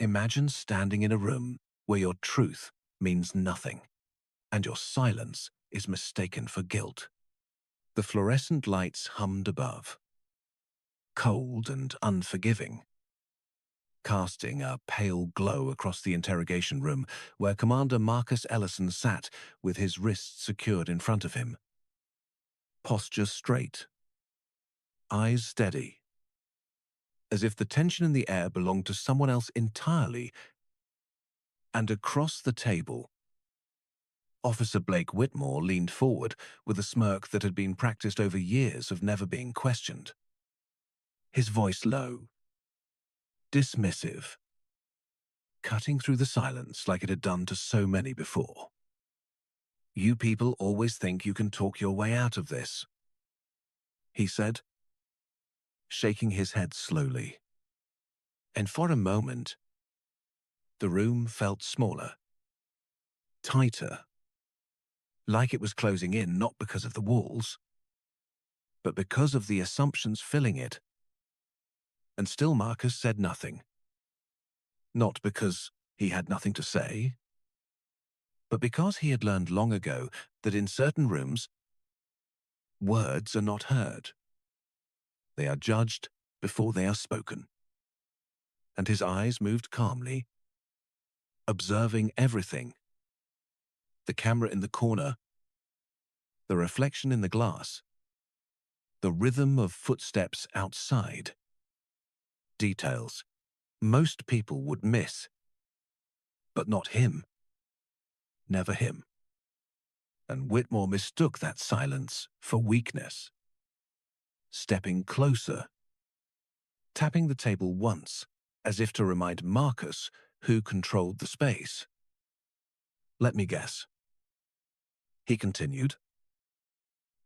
Imagine standing in a room where your truth means nothing, and your silence is mistaken for guilt. The fluorescent lights hummed above, cold and unforgiving, casting a pale glow across the interrogation room where Commander Marcus Ellison sat with his wrists secured in front of him. Posture straight, eyes steady, as if the tension in the air belonged to someone else entirely. And across the table, Officer Blake Whitmore leaned forward with a smirk that had been practiced over years of never being questioned. His voice low, dismissive, cutting through the silence like it had done to so many before. "You people always think you can talk your way out of this," he said, shaking his head slowly. And for a moment, the room felt smaller, tighter, like it was closing in not because of the walls, but because of the assumptions filling it. And still Marcus said nothing. Not because he had nothing to say, but because he had learned long ago that in certain rooms, words are not heard. They are judged before they are spoken. And his eyes moved calmly, observing everything. The camera in the corner, the reflection in the glass, the rhythm of footsteps outside. Details most people would miss, but not him. Never him. And Whitmore mistook that silence for weakness. Stepping closer, tapping the table once, as if to remind Marcus who controlled the space. "Let me guess," he continued,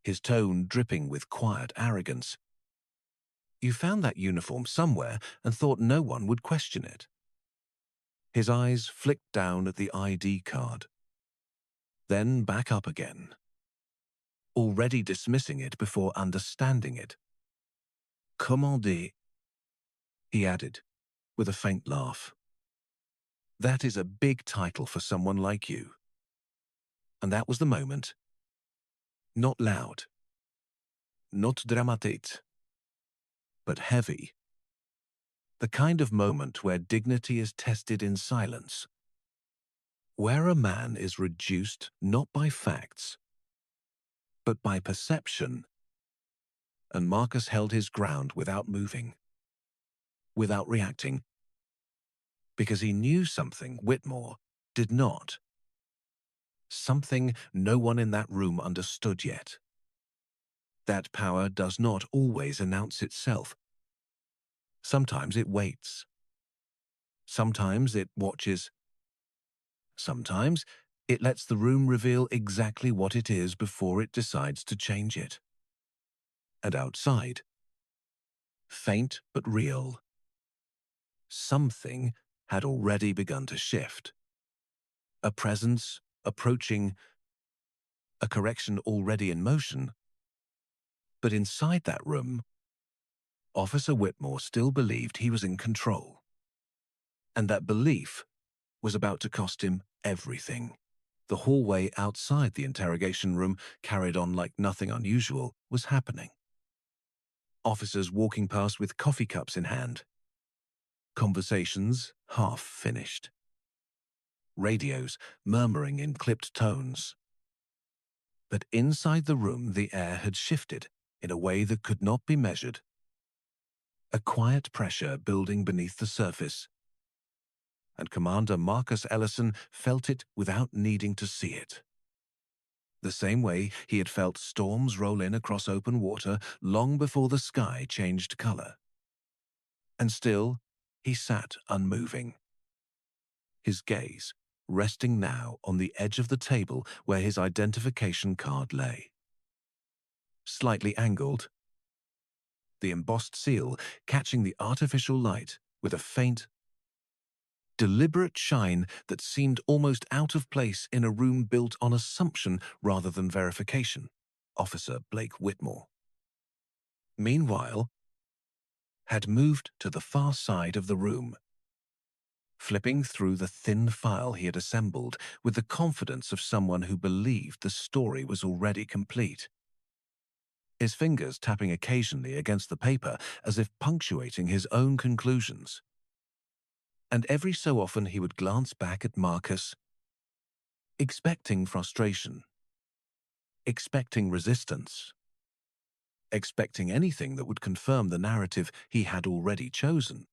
his tone dripping with quiet arrogance. "You found that uniform somewhere and thought no one would question it." His eyes flicked down at the ID card, then back up again, already dismissing it before understanding it. "Commandé," he added, with a faint laugh. "That is a big title for someone like you." And that was the moment. Not loud, not dramatized, but heavy. The kind of moment where dignity is tested in silence. Where a man is reduced not by facts, but by perception. And Marcus held his ground without moving, without reacting, because he knew something Whitmore did not. Something no one in that room understood yet. That power does not always announce itself. Sometimes it waits. Sometimes it watches. Sometimes it lets the room reveal exactly what it is before it decides to change it. And outside, faint but real, something had already begun to shift. A presence approaching, a correction already in motion. But inside that room, Officer Whitmore still believed he was in control. And that belief was about to cost him everything. The hallway outside the interrogation room carried on like nothing unusual was happening. Officers walking past with coffee cups in hand. Conversations half finished. Radios murmuring in clipped tones. But inside the room the air had shifted in a way that could not be measured. A quiet pressure building beneath the surface. And Commander Marcus Ellison felt it without needing to see it. The same way he had felt storms roll in across open water long before the sky changed color. And still, he sat unmoving, his gaze resting now on the edge of the table where his identification card lay. Slightly angled, the embossed seal catching the artificial light with a faint, deliberate shine that seemed almost out of place in a room built on assumption rather than verification. Officer Blake Whitmore, meanwhile, had moved to the far side of the room, flipping through the thin file he had assembled with the confidence of someone who believed the story was already complete. His fingers tapping occasionally against the paper as if punctuating his own conclusions. And every so often he would glance back at Marcus, expecting frustration, expecting resistance, expecting anything that would confirm the narrative he had already chosen.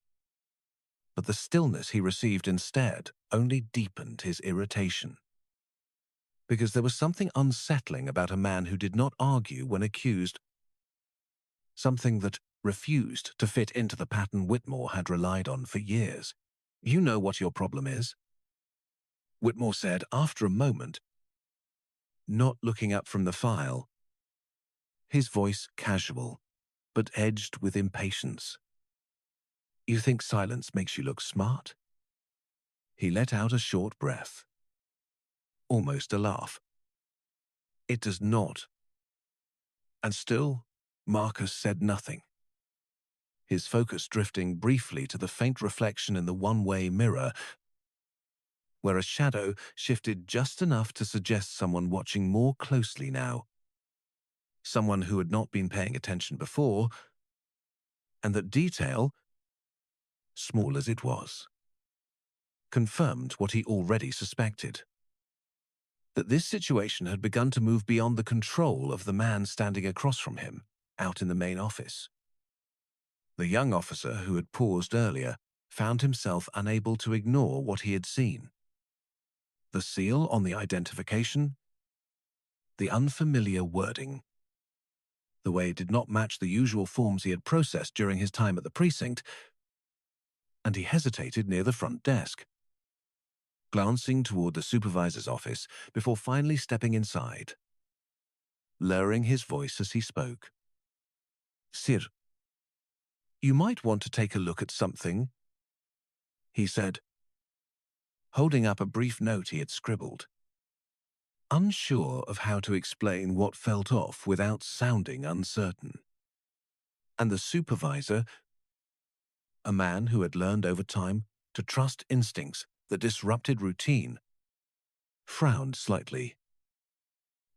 But the stillness he received instead only deepened his irritation. Because there was something unsettling about a man who did not argue when accused, something that refused to fit into the pattern Whitmore had relied on for years. "You know what your problem is," Whitmore said after a moment, not looking up from the file, his voice casual, but edged with impatience. "You think silence makes you look smart?" He let out a short breath, almost a laugh. "It does not." And still, Marcus said nothing, his focus drifting briefly to the faint reflection in the one-way mirror, where a shadow shifted just enough to suggest someone watching more closely now, someone who had not been paying attention before, and that detail, small as it was, confirmed what he already suspected. That this situation had begun to move beyond the control of the man standing across from him, out in the main office. The young officer who had paused earlier found himself unable to ignore what he had seen. The seal on the identification, the unfamiliar wording. The way it did not match the usual forms he had processed during his time at the precinct, and he hesitated near the front desk, glancing toward the supervisor's office before finally stepping inside, lowering his voice as he spoke. "Sir, you might want to take a look at something," he said, holding up a brief note he had scribbled, unsure of how to explain what felt off without sounding uncertain. And the supervisor, a man who had learned over time to trust instincts that disrupted routine, frowned slightly,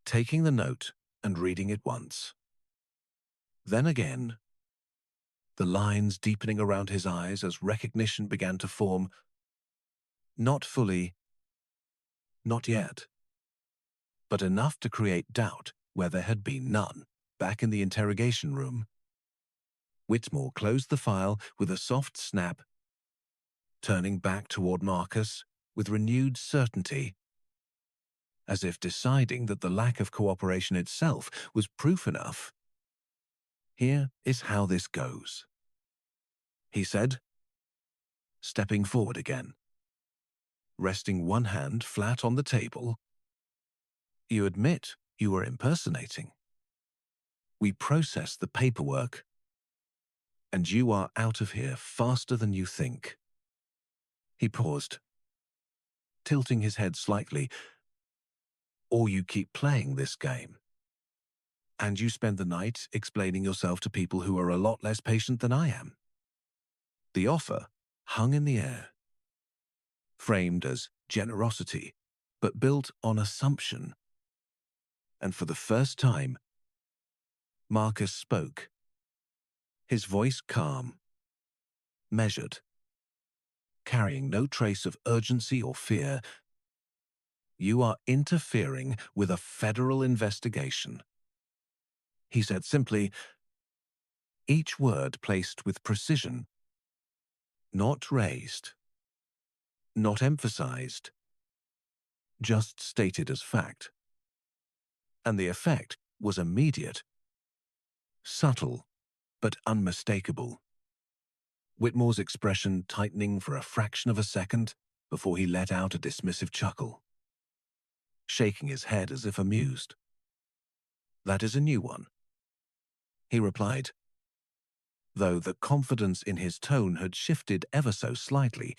taking the note and reading it once. Then again, the lines deepening around his eyes as recognition began to form. Not fully, not yet, but enough to create doubt where there had been none. Back in the interrogation room, Whitmore closed the file with a soft snap, turning back toward Marcus with renewed certainty, as if deciding that the lack of cooperation itself was proof enough. "Here is how this goes," he said, stepping forward again, resting one hand flat on the table. "You admit you were impersonating. We processed the paperwork, and you are out of here faster than you think." He paused, tilting his head slightly. "Or you keep playing this game, and you spend the night explaining yourself to people who are a lot less patient than I am." The offer hung in the air, framed as generosity, but built on assumption. And for the first time, Marcus spoke, his voice calm, measured, carrying no trace of urgency or fear. "You are interfering with a federal investigation," he said simply, each word placed with precision, not raised, not emphasized, just stated as fact. And the effect was immediate, subtle, but unmistakable. Whitmore's expression tightening for a fraction of a second before he let out a dismissive chuckle, shaking his head as if amused. "That is a new one," he replied, though the confidence in his tone had shifted ever so slightly.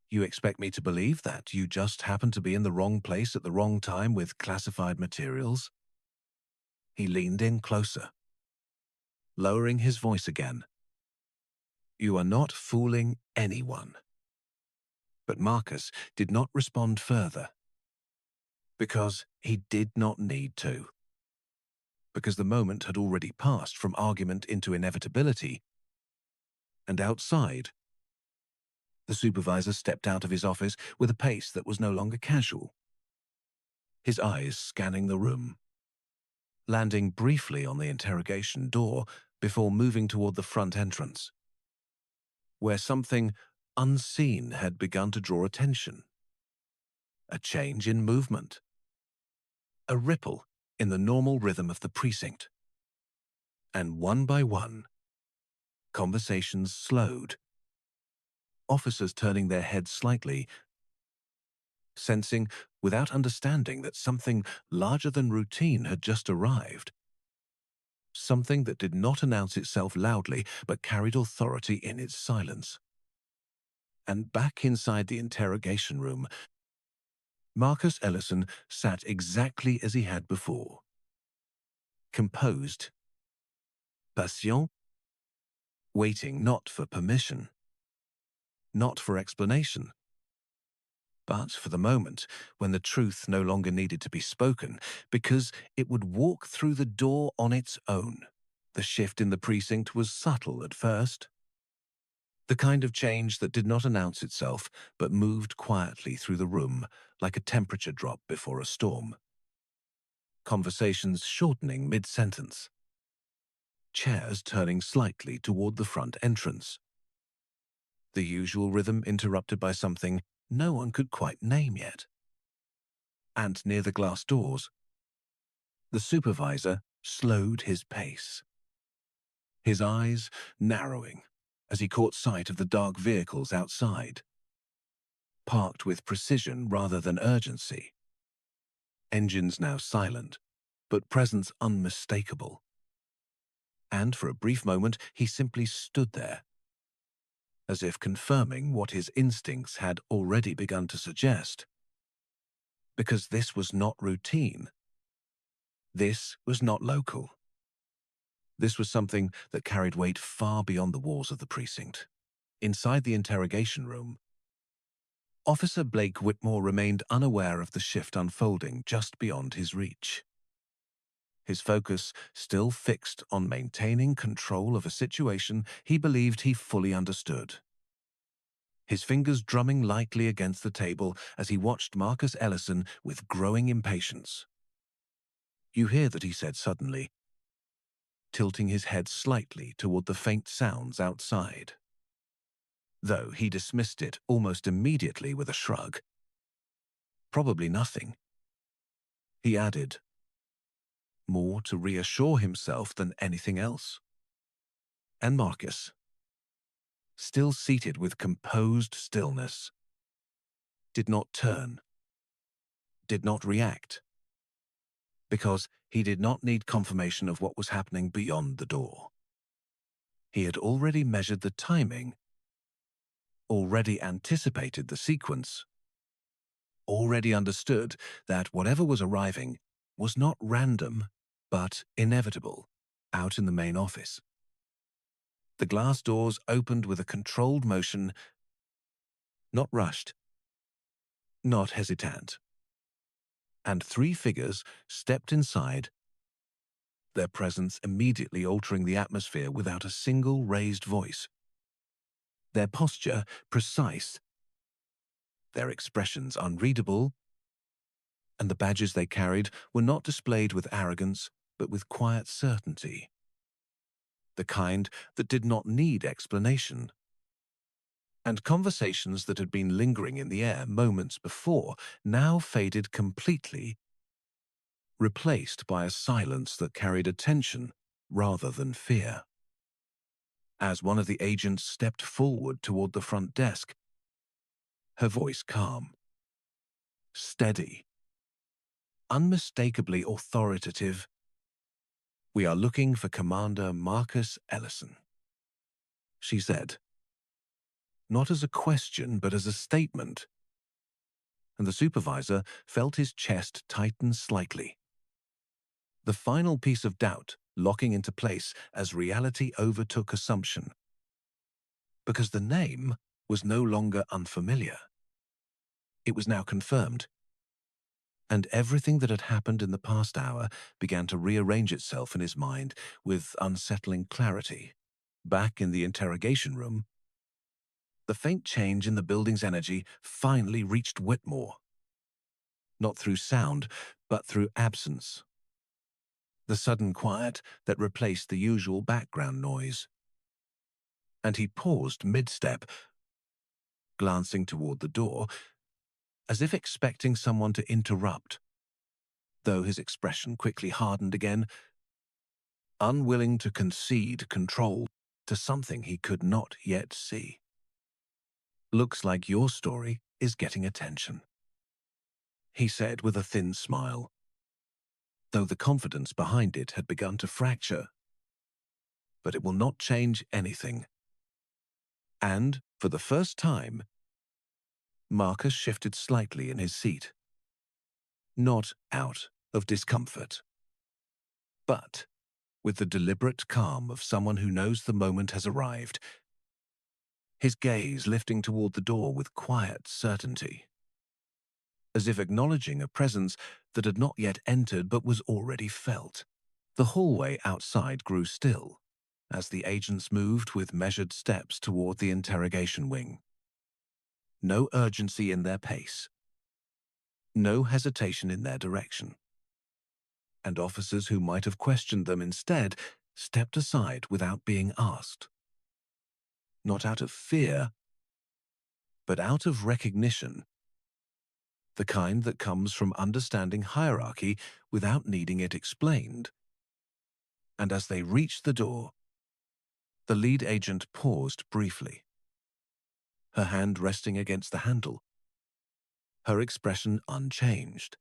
"You expect me to believe that you just happened to be in the wrong place at the wrong time with classified materials?" He leaned in closer, lowering his voice again. "You are not fooling anyone. But Marcus did not respond further. Because he did not need to. Because the moment had already passed from argument into inevitability. And outside, the supervisor stepped out of his office with a pace that was no longer casual, his eyes scanning the room, landing briefly on the interrogation door before moving toward the front entrance, where something unseen had begun to draw attention. A change in movement. A ripple in the normal rhythm of the precinct. And one by one, conversations slowed. Officers turning their heads slightly, sensing, without understanding, that something larger than routine had just arrived. Something that did not announce itself loudly, but carried authority in its silence. And back inside the interrogation room, Marcus Ellison sat exactly as he had before. Composed. Patient. Waiting not for permission. Not for explanation. But for the moment, when the truth no longer needed to be spoken, because it would walk through the door on its own. The shift in the precinct was subtle at first. The kind of change that did not announce itself, but moved quietly through the room, like a temperature drop before a storm. Conversations shortening mid-sentence. Chairs turning slightly toward the front entrance. The usual rhythm interrupted by something no one could quite name yet. And near the glass doors, the supervisor slowed his pace. His eyes narrowing as he caught sight of the dark vehicles outside, parked with precision rather than urgency. Engines now silent, but presence unmistakable. And for a brief moment, he simply stood there, as if confirming what his instincts had already begun to suggest. Because this was not routine. This was not local. This was something that carried weight far beyond the walls of the precinct. Inside the interrogation room, Officer Blake Whitmore remained unaware of the shift unfolding just beyond his reach. His focus still fixed on maintaining control of a situation he believed he fully understood. His fingers drumming lightly against the table as he watched Marcus Ellison with growing impatience. "You hear that," he said suddenly, tilting his head slightly toward the faint sounds outside. Though he dismissed it almost immediately with a shrug. Probably nothing. He added, more to reassure himself than anything else. And Marcus, still seated with composed stillness, did not turn, did not react, because he did not need confirmation of what was happening beyond the door. He had already measured the timing, already anticipated the sequence, already understood that whatever was arriving was not random, but inevitable, out in the main office. The glass doors opened with a controlled motion, not rushed, not hesitant. And 3 figures stepped inside, their presence immediately altering the atmosphere without a single raised voice. Their posture precise, their expressions unreadable, and the badges they carried were not displayed with arrogance, but with quiet certainty. The kind that did not need explanation. And conversations that had been lingering in the air moments before now faded completely, replaced by a silence that carried attention rather than fear. As one of the agents stepped forward toward the front desk, her voice calm, steady, unmistakably authoritative. "We are looking for Commander Marcus Ellison," she said. Not as a question, but as a statement. And the supervisor felt his chest tighten slightly. The final piece of doubt locking into place as reality overtook assumption. Because the name was no longer unfamiliar. It was now confirmed, and everything that had happened in the past hour began to rearrange itself in his mind with unsettling clarity. Back in the interrogation room, the faint change in the building's energy finally reached Whitmore. Not through sound, but through absence. The sudden quiet that replaced the usual background noise. And he paused mid-step, glancing toward the door, as if expecting someone to interrupt, though his expression quickly hardened again, unwilling to concede control to something he could not yet see. "Looks like your story is getting attention," he said with a thin smile, though the confidence behind it had begun to fracture. "But it will not change anything." And, for the first time, Marcus shifted slightly in his seat. Not out of discomfort, but with the deliberate calm of someone who knows the moment has arrived, his gaze lifting toward the door with quiet certainty, as if acknowledging a presence that had not yet entered but was already felt. The hallway outside grew still as the agents moved with measured steps toward the interrogation wing. No urgency in their pace, no hesitation in their direction. And officers who might have questioned them instead stepped aside without being asked. Not out of fear, but out of recognition, the kind that comes from understanding hierarchy without needing it explained. And as they reached the door, the lead agent paused briefly, her hand resting against the handle, her expression unchanged.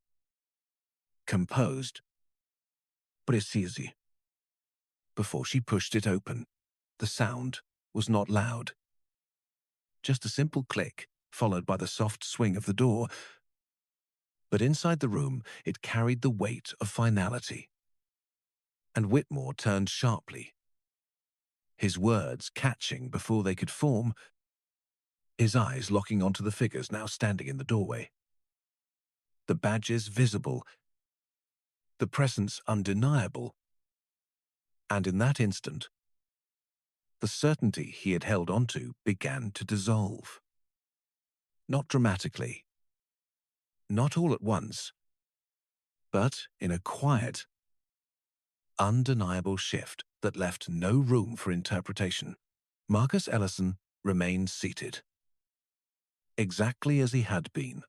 Composed, precise. Before she pushed it open, the sound was not loud. Just a simple click, followed by the soft swing of the door. But inside the room, it carried the weight of finality. And Whitmore turned sharply, his words catching before they could form, his eyes locking onto the figures now standing in the doorway. The badges visible, the presence undeniable. And in that instant, the certainty he had held onto began to dissolve. Not dramatically, not all at once, but in a quiet, undeniable shift that left no room for interpretation. Marcus Ellison remained seated, exactly as he had been,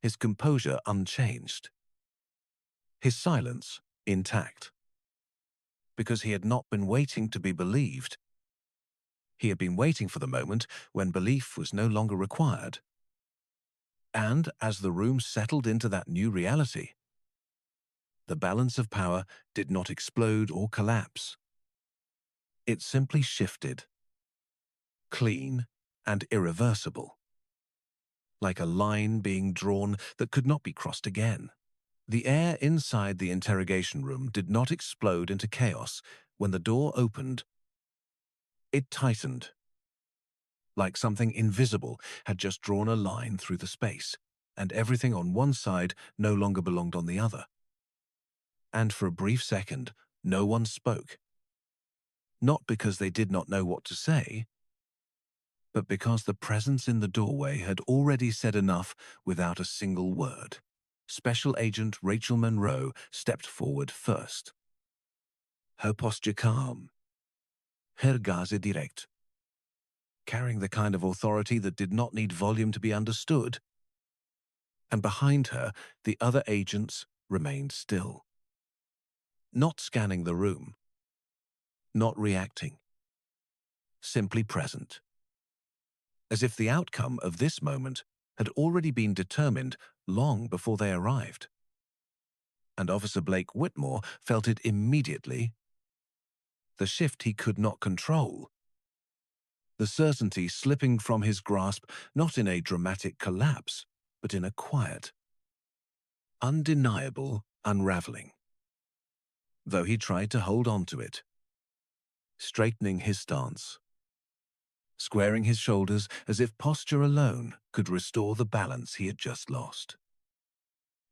his composure unchanged, his silence intact. Because he had not been waiting to be believed. He had been waiting for the moment when belief was no longer required. And as the room settled into that new reality, the balance of power did not explode or collapse. It simply shifted, clean and irreversible, like a line being drawn that could not be crossed again. The air inside the interrogation room did not explode into chaos when the door opened. It tightened, like something invisible had just drawn a line through the space, and everything on one side no longer belonged on the other. And for a brief second, no one spoke. Not because they did not know what to say, but because the presence in the doorway had already said enough without a single word. Special Agent Rachel Monroe stepped forward first. Her posture calm, her gaze direct, carrying the kind of authority that did not need volume to be understood. And behind her, the other agents remained still, not scanning the room, not reacting, simply present, as if the outcome of this moment had already been determined long before they arrived. And Officer Blake Whitmore felt it immediately. The shift he could not control, the certainty slipping from his grasp not in a dramatic collapse, but in a quiet, undeniable unraveling. Though he tried to hold on to it, straightening his stance, squaring his shoulders as if posture alone could restore the balance he had just lost.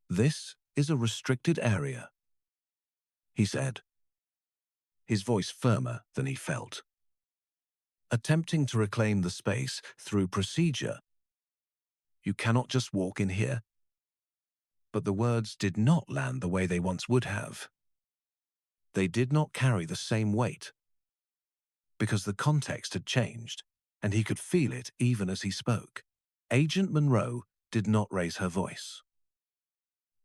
"This is a restricted area," he said, his voice firmer than he felt. Attempting to reclaim the space through procedure. "You cannot just walk in here." But the words did not land the way they once would have. They did not carry the same weight, because the context had changed, and he could feel it even as he spoke. Agent Monroe did not raise her voice,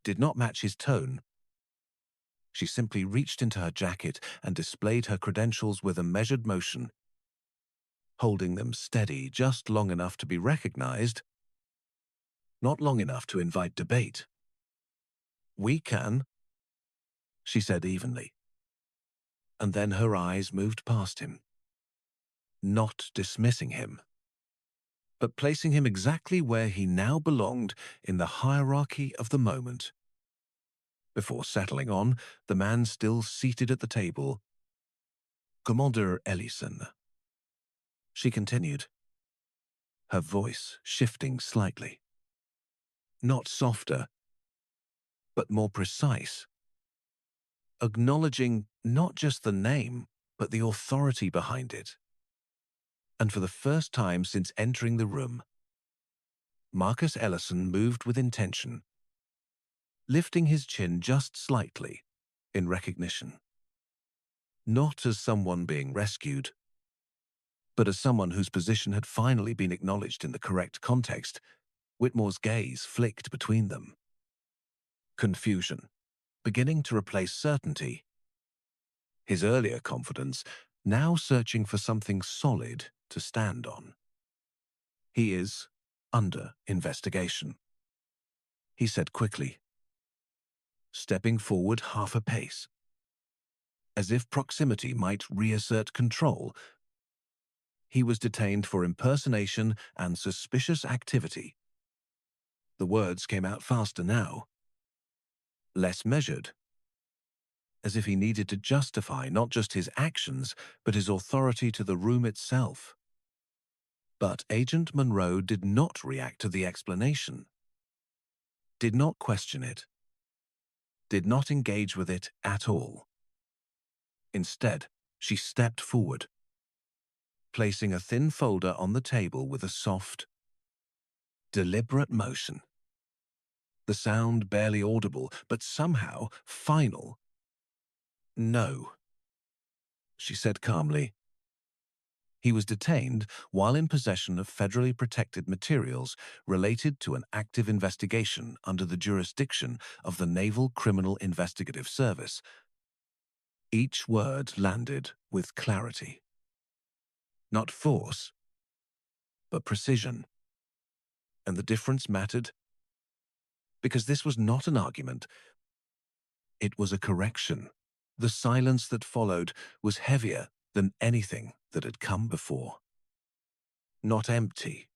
did not match his tone. She simply reached into her jacket and displayed her credentials with a measured motion, holding them steady just long enough to be recognized, not long enough to invite debate. "We can," she said evenly. And then her eyes moved past him, not dismissing him, but placing him exactly where he now belonged in the hierarchy of the moment. Before settling on the man still seated at the table. "Commander Ellison," she continued, her voice shifting slightly. Not softer, but more precise, acknowledging not just the name, but the authority behind it. And for the first time since entering the room, Marcus Ellison moved with intention, lifting his chin just slightly in recognition. Not as someone being rescued, but as someone whose position had finally been acknowledged in the correct context. Whitmore's gaze flicked between them. Confusion, beginning to replace certainty. His earlier confidence, now searching for something solid to stand on. "He is under investigation," he said quickly, stepping forward half a pace. As if proximity might reassert control, he was detained for impersonation and suspicious activity. The words came out faster now, less measured, as if he needed to justify not just his actions, but his authority to the room itself. But Agent Monroe did not react to the explanation, did not question it, did not engage with it at all. Instead, she stepped forward, placing a thin folder on the table with a soft, deliberate motion. The sound barely audible, but somehow final. "No," she said calmly. He was detained while in possession of federally protected materials related to an active investigation under the jurisdiction of the Naval Criminal Investigative Service. Each word landed with clarity. Not force, but precision. And the difference mattered because this was not an argument. It was a correction. The silence that followed was heavier than anything that had come before. Not empty,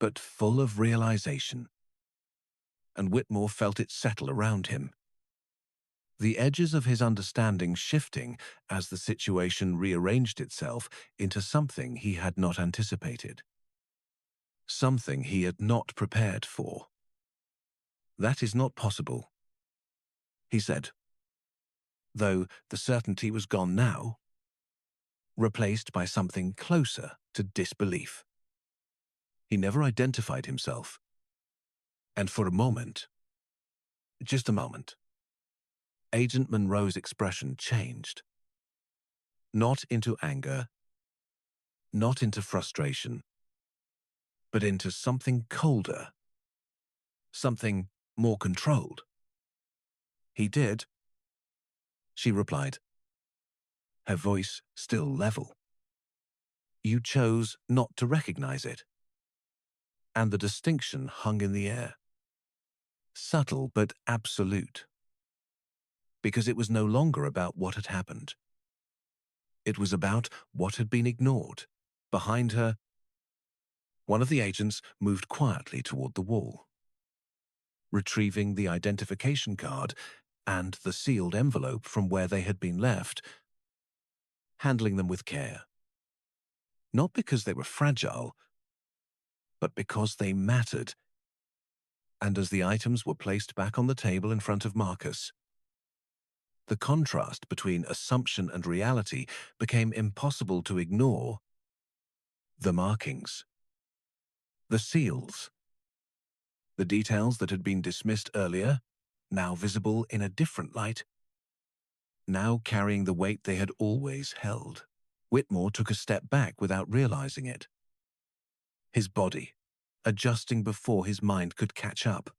but full of realization. And Whitmore felt it settle around him, the edges of his understanding shifting as the situation rearranged itself into something he had not anticipated. Something he had not prepared for. "That is not possible," he said, though the certainty was gone now, replaced by something closer to disbelief. He never identified himself, and for a moment, just a moment, Agent Monroe's expression changed. Not into anger, not into frustration, but into something colder, something more controlled. "He did," she replied, her voice still level. "You chose not to recognize it." And the distinction hung in the air. Subtle but absolute. Because it was no longer about what had happened. It was about what had been ignored. Behind her, one of the agents moved quietly toward the wall, retrieving the identification card and the sealed envelope from where they had been left, handling them with care. not because they were fragile, but because they mattered. And as the items were placed back on the table in front of Marcus, the contrast between assumption and reality became impossible to ignore. The markings, the seals, the details that had been dismissed earlier, now visible in a different light, now carrying the weight they had always held. Whitmore took a step back without realizing it, his body adjusting before his mind could catch up.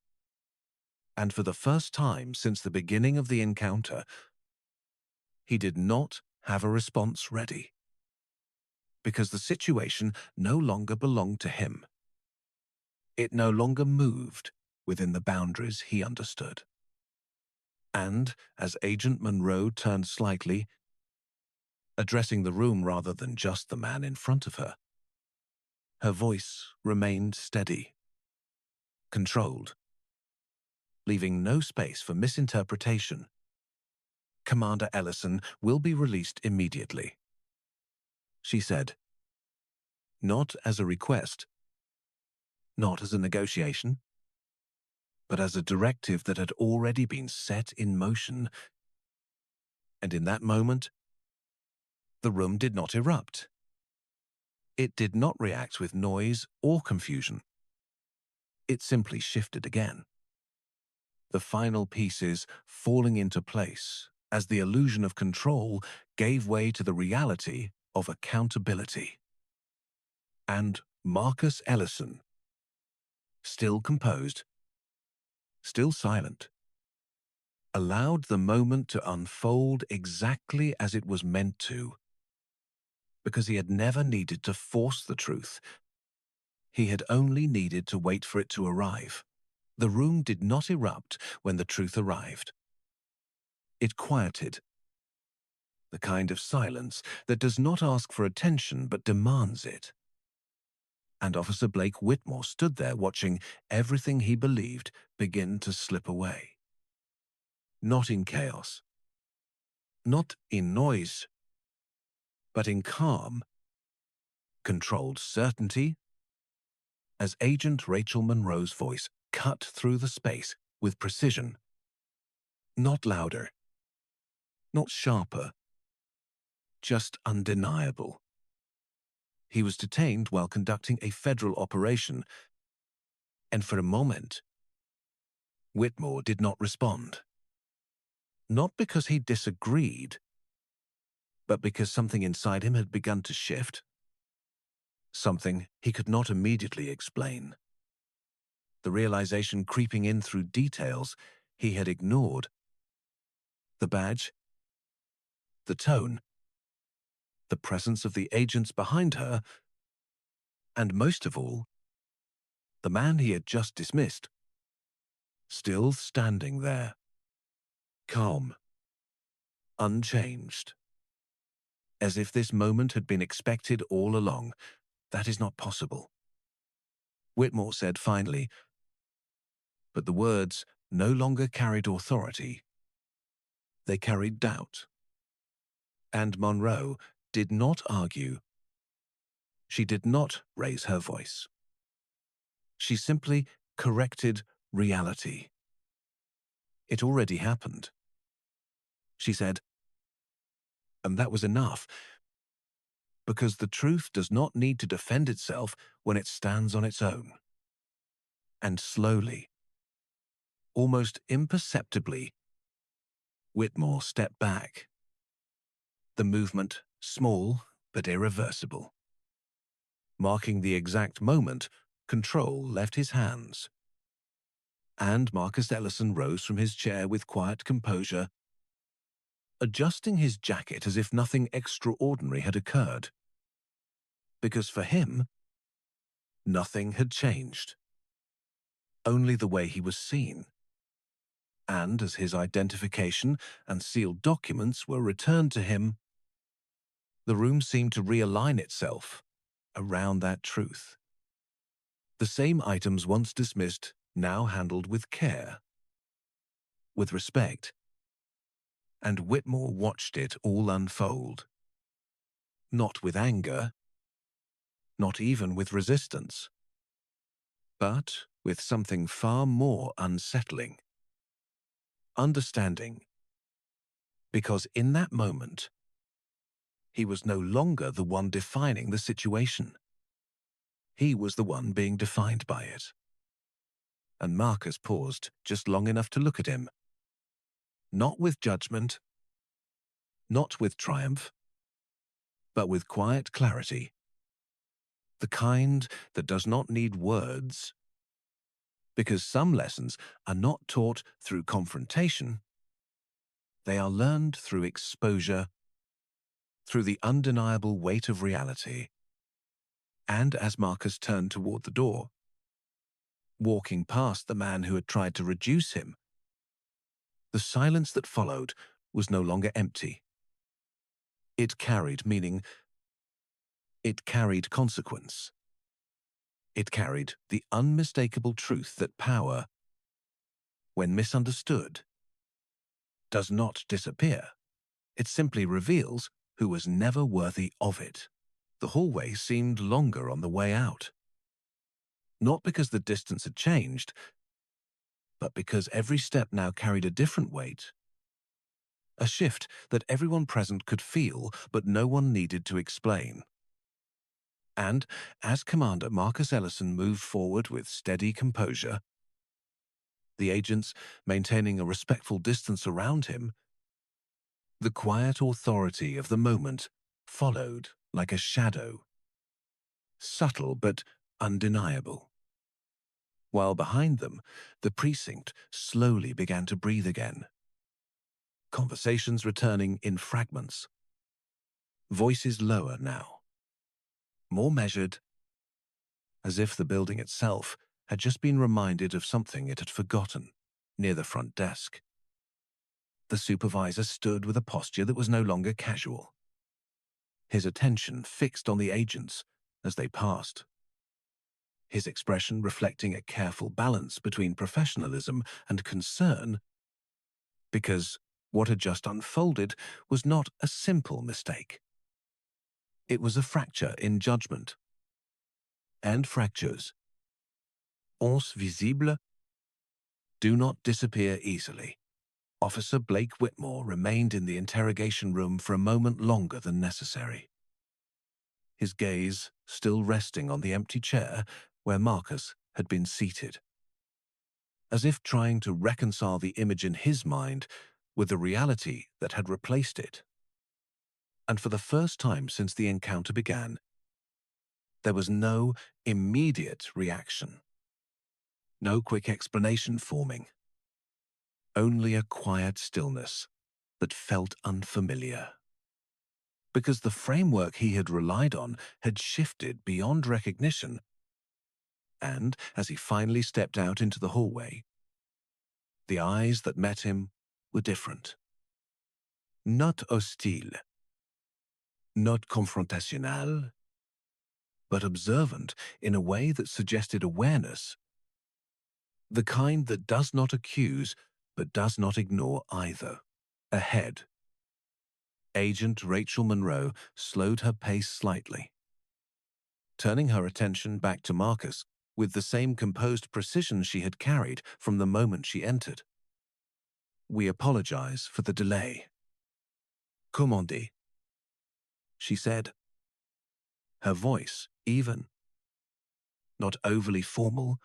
And for the first time since the beginning of the encounter, he did not have a response ready, because the situation no longer belonged to him. It no longer moved within the boundaries he understood. And as Agent Monroe turned slightly, addressing the room rather than just the man in front of her, her voice remained steady, controlled, leaving no space for misinterpretation. "Commander Ellison will be released immediately," she said. Not as a request, not as a negotiation, but as a directive that had already been set in motion. And in that moment, the room did not erupt. It did not react with noise or confusion. It simply shifted again, the final pieces falling into place as the illusion of control gave way to the reality of accountability. And Marcus Ellison, still composed, still silent, allowed the moment to unfold exactly as it was meant to, because he had never needed to force the truth. He had only needed to wait for it to arrive. The room did not erupt when the truth arrived. It quieted, the kind of silence that does not ask for attention but demands it. And Officer Blake Whitmore stood there watching everything he believed begin to slip away. Not in chaos, not in noise, but in calm, controlled certainty, as Agent Rachel Monroe's voice cut through the space with precision. Not louder, not sharper, just undeniable. He was detained while conducting a federal operation, and for a moment, Whitmore did not respond. Not because he disagreed, but because something inside him had begun to shift. Something he could not immediately explain. The realization creeping in through details he had ignored. The badge, the tone, the presence of the agents behind her, and most of all, the man he had just dismissed, still standing there, calm, unchanged, as if this moment had been expected all along. "That is not possible," Whitmore said finally, but the words no longer carried authority. They carried doubt. And Monroe did not argue. She did not raise her voice. She simply corrected reality. It already happened. She said, and that was enough, because the truth does not need to defend itself when it stands on its own. And slowly, almost imperceptibly, Whitmore stepped back. The movement small but irreversible. Marking the exact moment, control left his hands. And Marcus Ellison rose from his chair with quiet composure, adjusting his jacket as if nothing extraordinary had occurred. Because for him, nothing had changed. Only the way he was seen. And as his identification and sealed documents were returned to him, the room seemed to realign itself around that truth. The same items once dismissed, now handled with care, with respect. And Whitmore watched it all unfold. Not with anger, not even with resistance, but with something far more unsettling: understanding. Because in that moment, he was no longer the one defining the situation. He was the one being defined by it. And Marcus paused just long enough to look at him. Not with judgment, not with triumph, but with quiet clarity. The kind that does not need words, because some lessons are not taught through confrontation. They are learned through exposure, through the undeniable weight of reality. And as Marcus turned toward the door, walking past the man who had tried to reduce him, the silence that followed was no longer empty. It carried meaning. It carried consequence. It carried the unmistakable truth that power, when misunderstood, does not disappear. It simply reveals who was never worthy of it. The hallway seemed longer on the way out. Not because the distance had changed, but because every step now carried a different weight. A shift that everyone present could feel, but no one needed to explain. And as Commander Marcus Ellison moved forward with steady composure, the agents maintaining a respectful distance around him, the quiet authority of the moment followed like a shadow, subtle but undeniable. While behind them, the precinct slowly began to breathe again. Conversations returning in fragments. Voices lower now, more measured, as if the building itself had just been reminded of something it had forgotten near the front desk. The supervisor stood with a posture that was no longer casual, his attention fixed on the agents as they passed, his expression reflecting a careful balance between professionalism and concern, because what had just unfolded was not a simple mistake. It was a fracture in judgment. And fractures, once visibles, do not disappear easily. Officer Blake Whitmore remained in the interrogation room for a moment longer than necessary, his gaze still resting on the empty chair where Marcus had been seated, as if trying to reconcile the image in his mind with the reality that had replaced it. And for the first time since the encounter began, there was no immediate reaction, no quick explanation forming, only a quiet stillness that felt unfamiliar. Because the framework he had relied on had shifted beyond recognition, and as he finally stepped out into the hallway, the eyes that met him were different. Not hostile, not confrontationnel, but observant in a way that suggested awareness, the kind that does not accuse but does not ignore either. Ahead, Agent Rachel Monroe slowed her pace slightly, turning her attention back to Marcus with the same composed precision she had carried from the moment she entered. "We apologize for the delay." "Comment dit?" she said, her voice even, not overly formal,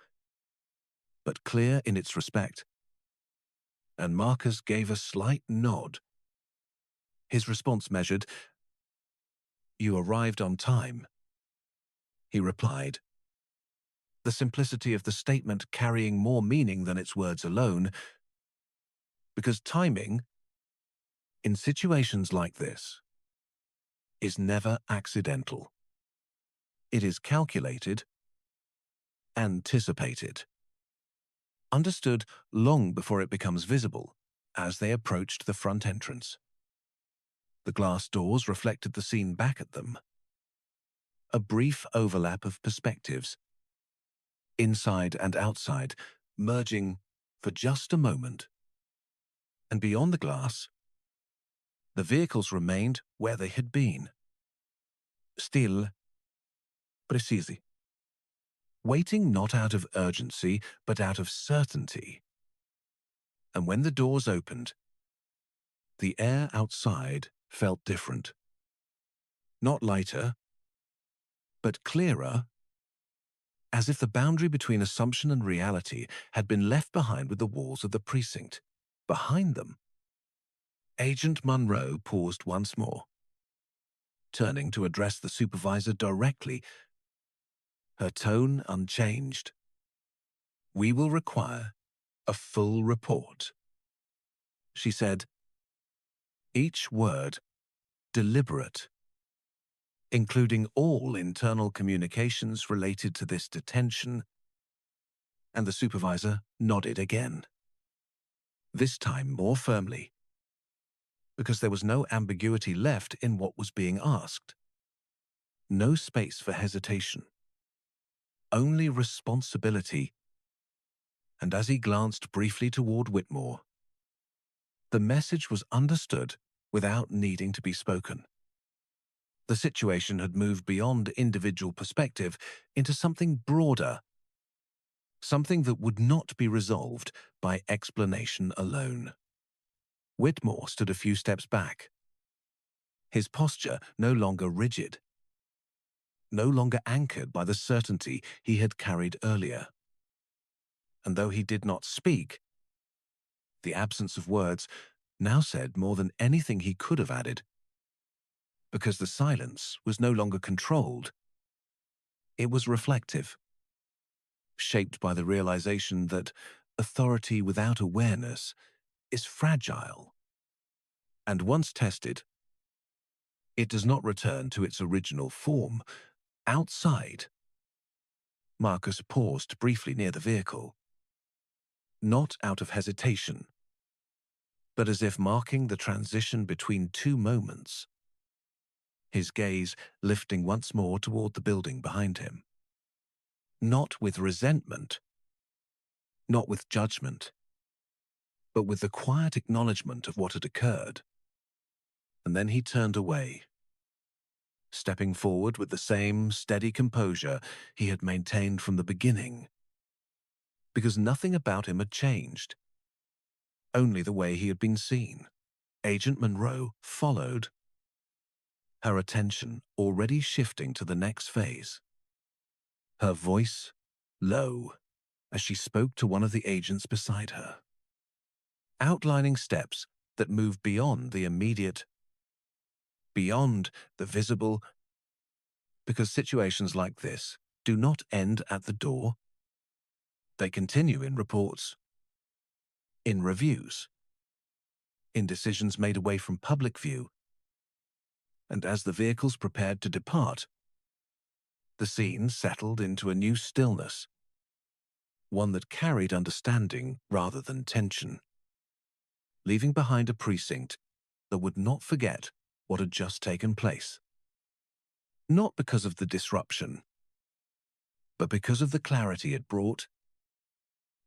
but clear in its respect. And Marcus gave a slight nod. His response measured. "You arrived on time," he replied, the simplicity of the statement carrying more meaning than its words alone, because timing, in situations like this, is never accidental. It is calculated, anticipated, understood long before it becomes visible as they approached the front entrance. The glass doors reflected the scene back at them. A brief overlap of perspectives, inside and outside, merging for just a moment. And beyond the glass, the vehicles remained where they had been. Still, Precisi. Waiting not out of urgency, but out of certainty. And when the doors opened, the air outside felt different. Not lighter, but clearer, as if the boundary between assumption and reality had been left behind with the walls of the precinct. Behind them, Agent Munro paused once more, turning to address the supervisor directly, her tone unchanged. "We will require a full report," she said, each word deliberate, including all internal communications related to this detention, and the supervisor nodded again, this time more firmly, because there was no ambiguity left in what was being asked. No space for hesitation. Only responsibility. And as he glanced briefly toward Whitmore, the message was understood without needing to be spoken. The situation had moved beyond individual perspective into something broader, something that would not be resolved by explanation alone. Whitmore stood a few steps back, his posture no longer rigid, no longer anchored by the certainty he had carried earlier. And though he did not speak, the absence of words now said more than anything he could have added, because the silence was no longer controlled. It was reflective, shaped by the realization that authority without awareness is fragile, and once tested, it does not return to its original form. Outside, Marcus paused briefly near the vehicle, not out of hesitation, but as if marking the transition between two moments, his gaze lifting once more toward the building behind him. Not with resentment, not with judgment, but with the quiet acknowledgement of what had occurred. And then he turned away, stepping forward with the same steady composure he had maintained from the beginning, because nothing about him had changed, only the way he had been seen. Agent Munro followed, her attention already shifting to the next phase. Her voice low as she spoke to one of the agents beside her, outlining steps that moved beyond the immediate, beyond the visible, because situations like this do not end at the door. They continue in reports, in reviews, in decisions made away from public view. And as the vehicles prepared to depart, the scene settled into a new stillness, one that carried understanding rather than tension, leaving behind a precinct that would not forget what had just taken place. Not because of the disruption, but because of the clarity it brought,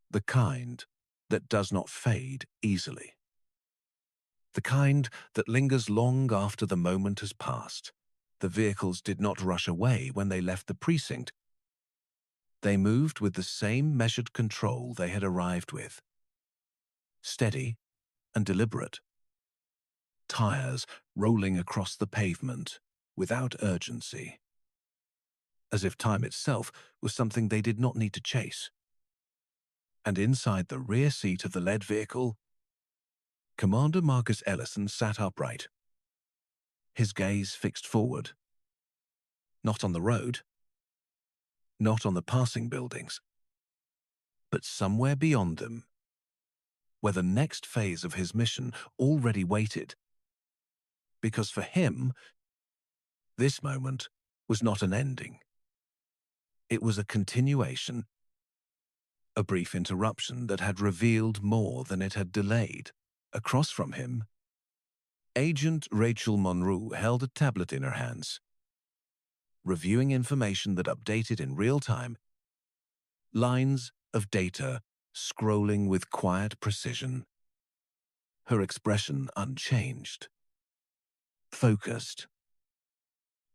the kind that does not fade easily, the kind that lingers long after the moment has passed. The vehicles did not rush away when they left the precinct. They moved with the same measured control they had arrived with, steady and deliberate, tires rolling across the pavement without urgency, as if time itself was something they did not need to chase. And inside the rear seat of the led vehicle, Commander Marcus Ellison sat upright, his gaze fixed forward, not on the road, not on the passing buildings, but somewhere beyond them, where the next phase of his mission already waited. Because for him, this moment was not an ending. It was a continuation, a brief interruption that had revealed more than it had delayed. Across from him, Agent Rachel Monroe held a tablet in her hands, reviewing information that updated in real time, lines of data scrolling with quiet precision, her expression unchanged, focused,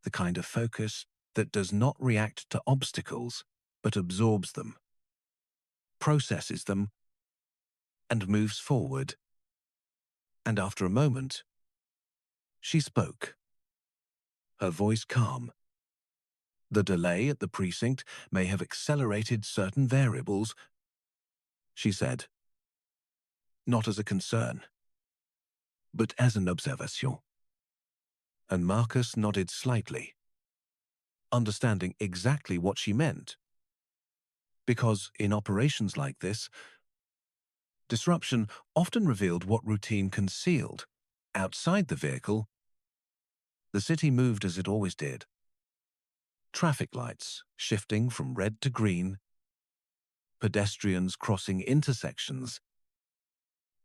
the kind of focus that does not react to obstacles, but absorbs them, processes them, and moves forward. And after a moment, she spoke, her voice calm. The delay at the precinct may have accelerated certain variables, she said, not as a concern, but as an observation. And Marcus nodded slightly, understanding exactly what she meant. Because in operations like this, disruption often revealed what routine concealed. Outside the vehicle, the city moved as it always did. Traffic lights shifting from red to green, pedestrians crossing intersections,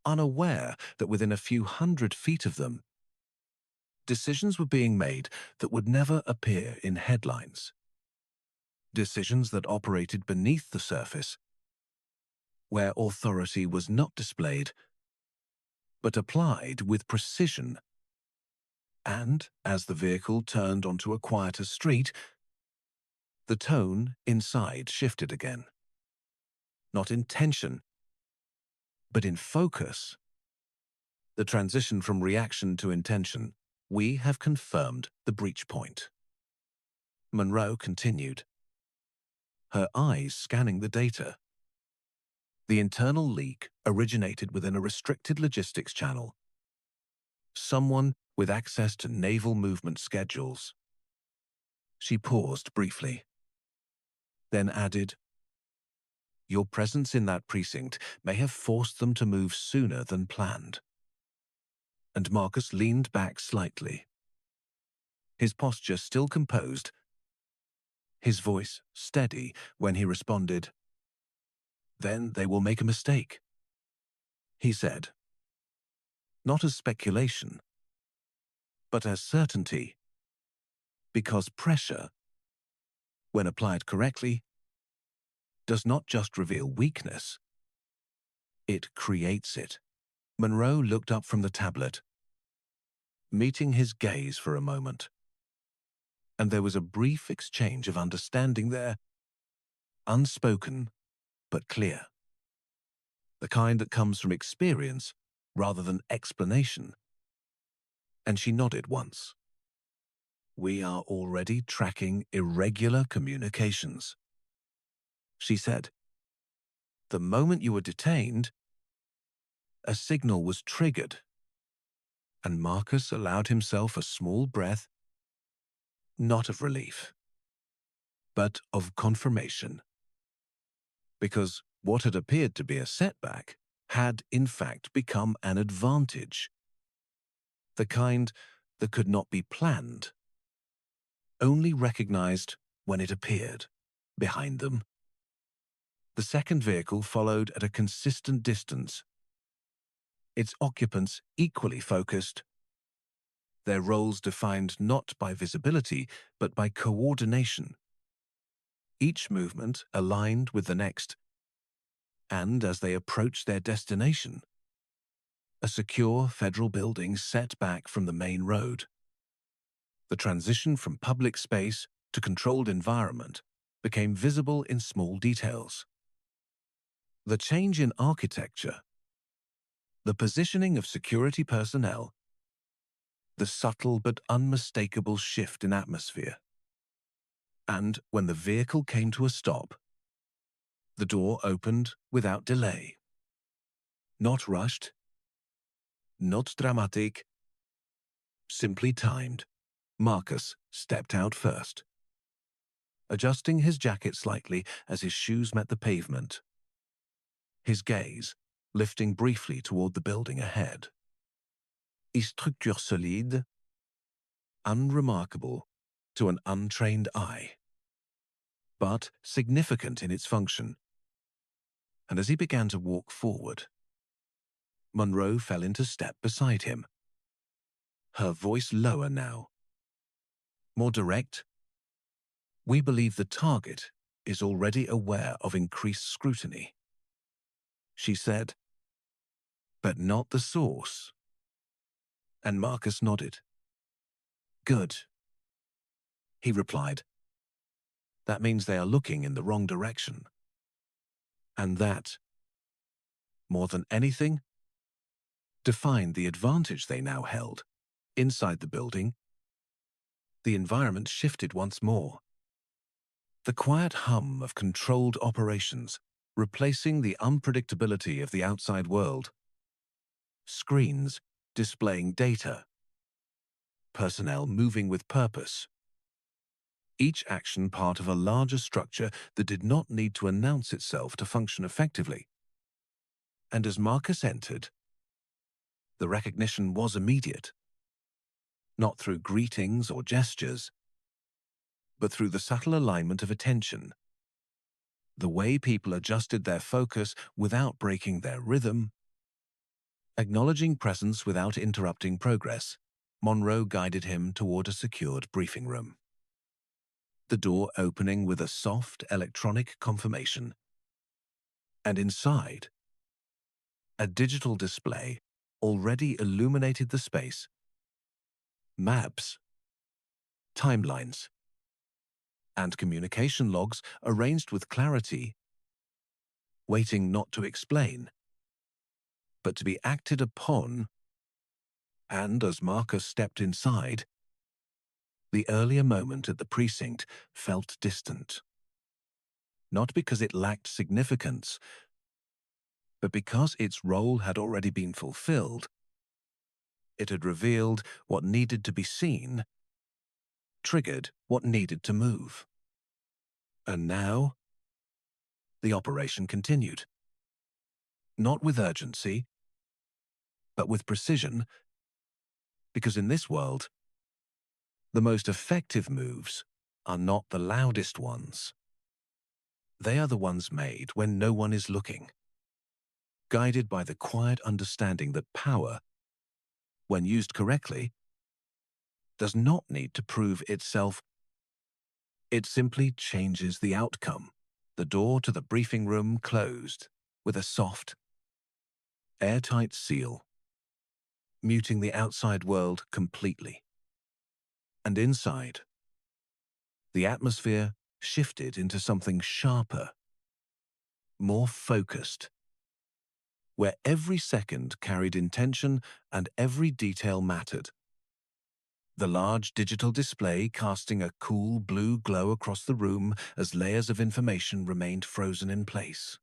unaware that within a few 100 feet of them, decisions were being made that would never appear in headlines. Decisions that operated beneath the surface, where authority was not displayed, but applied with precision. And as the vehicle turned onto a quieter street, the tone inside shifted again. Not in tension, but in focus. The transition from reaction to intention. We have confirmed the breach point. Monroe continued, her eyes scanning the data. The internal leak originated within a restricted logistics channel. Someone with access to naval movement schedules. She paused briefly, then added, your presence in that precinct may have forced them to move sooner than planned. And Marcus leaned back slightly, his posture still composed, his voice steady when he responded. Then they will make a mistake, he said. Not as speculation, but as certainty. Because pressure, when applied correctly, does not just reveal weakness, it creates it. Monroe looked up from the tablet, meeting his gaze for a moment. And there was a brief exchange of understanding there, unspoken but clear. The kind that comes from experience rather than explanation. And she nodded once. We are already tracking irregular communications, she said. The moment you were detained, a signal was triggered, and Marcus allowed himself a small breath, not of relief, but of confirmation. Because what had appeared to be a setback had in fact become an advantage. The kind that could not be planned, only recognized when it appeared behind them. The second vehicle followed at a consistent distance, its occupants equally focused, their roles defined not by visibility but by coordination. Each movement aligned with the next, and as they approached their destination, a secure federal building set back from the main road. The transition from public space to controlled environment became visible in small details. The change in architecture, the positioning of security personnel, the subtle but unmistakable shift in atmosphere. And when the vehicle came to a stop, the door opened without delay. Not rushed, not dramatic, simply timed. Marcus stepped out first, adjusting his jacket slightly as his shoes met the pavement, his gaze lifting briefly toward the building ahead. A structure solide, unremarkable to an untrained eye, but significant in its function. And as he began to walk forward, Monroe fell into step beside him, her voice lower now, more direct. We believe the target is already aware of increased scrutiny, she said, but not the source. And Marcus nodded. Good, he replied, That means they are looking in the wrong direction. And that, more than anything, defined the advantage they now held. Inside the building, the environment shifted once more. The quiet hum of controlled operations, replacing the unpredictability of the outside world. Screens displaying data. Personnel moving with purpose. Each action part of a larger structure that did not need to announce itself to function effectively. And as Marcus entered, the recognition was immediate. Not through greetings or gestures, but through the subtle alignment of attention. The way people adjusted their focus without breaking their rhythm. Acknowledging presence without interrupting progress, Monroe guided him toward a secured briefing room. The door opening with a soft electronic confirmation. And inside, a digital display already illuminated the space. Maps, timelines, and communication logs arranged with clarity, waiting not to explain, but to be acted upon. And as Marcus stepped inside, the earlier moment at the precinct felt distant. Not because it lacked significance, but because its role had already been fulfilled. It had revealed what needed to be seen, triggered what needed to move. And now, the operation continued. Not with urgency, but with precision, because in this world, the most effective moves are not the loudest ones. They are the ones made when no one is looking, guided by the quiet understanding that power, when used correctly, does not need to prove itself. It simply changes the outcome. The door to the briefing room closed with a soft, airtight seal, muting the outside world completely. And inside, the atmosphere shifted into something sharper, more focused, where every second carried intention and every detail mattered. The large digital display casting a cool blue glow across the room as layers of information remained frozen in place,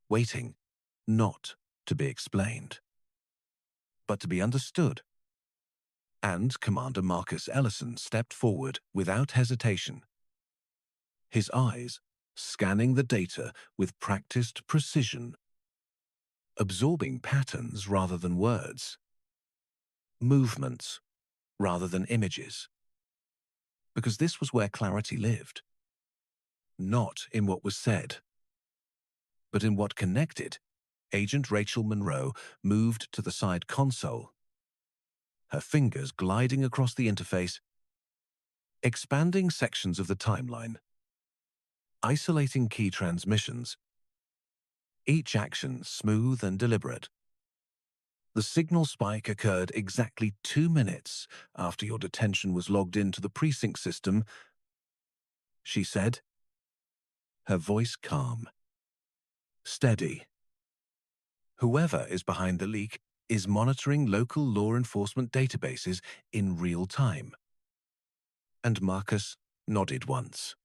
waiting not to be explained, but to be understood. And Commander Marcus Ellison stepped forward without hesitation, his eyes scanning the data with practiced precision, absorbing patterns rather than words, movements rather than images. Because this was where clarity lived. Not in what was said, but in what connected. Agent Rachel Monroe moved to the side console, her fingers gliding across the interface, expanding sections of the timeline, isolating key transmissions, each action smooth and deliberate. The signal spike occurred exactly 2 minutes after your detention was logged into the precinct system, she said, her voice calm, steady. Whoever is behind the leak is monitoring local law enforcement databases in real time. And Marcus nodded once,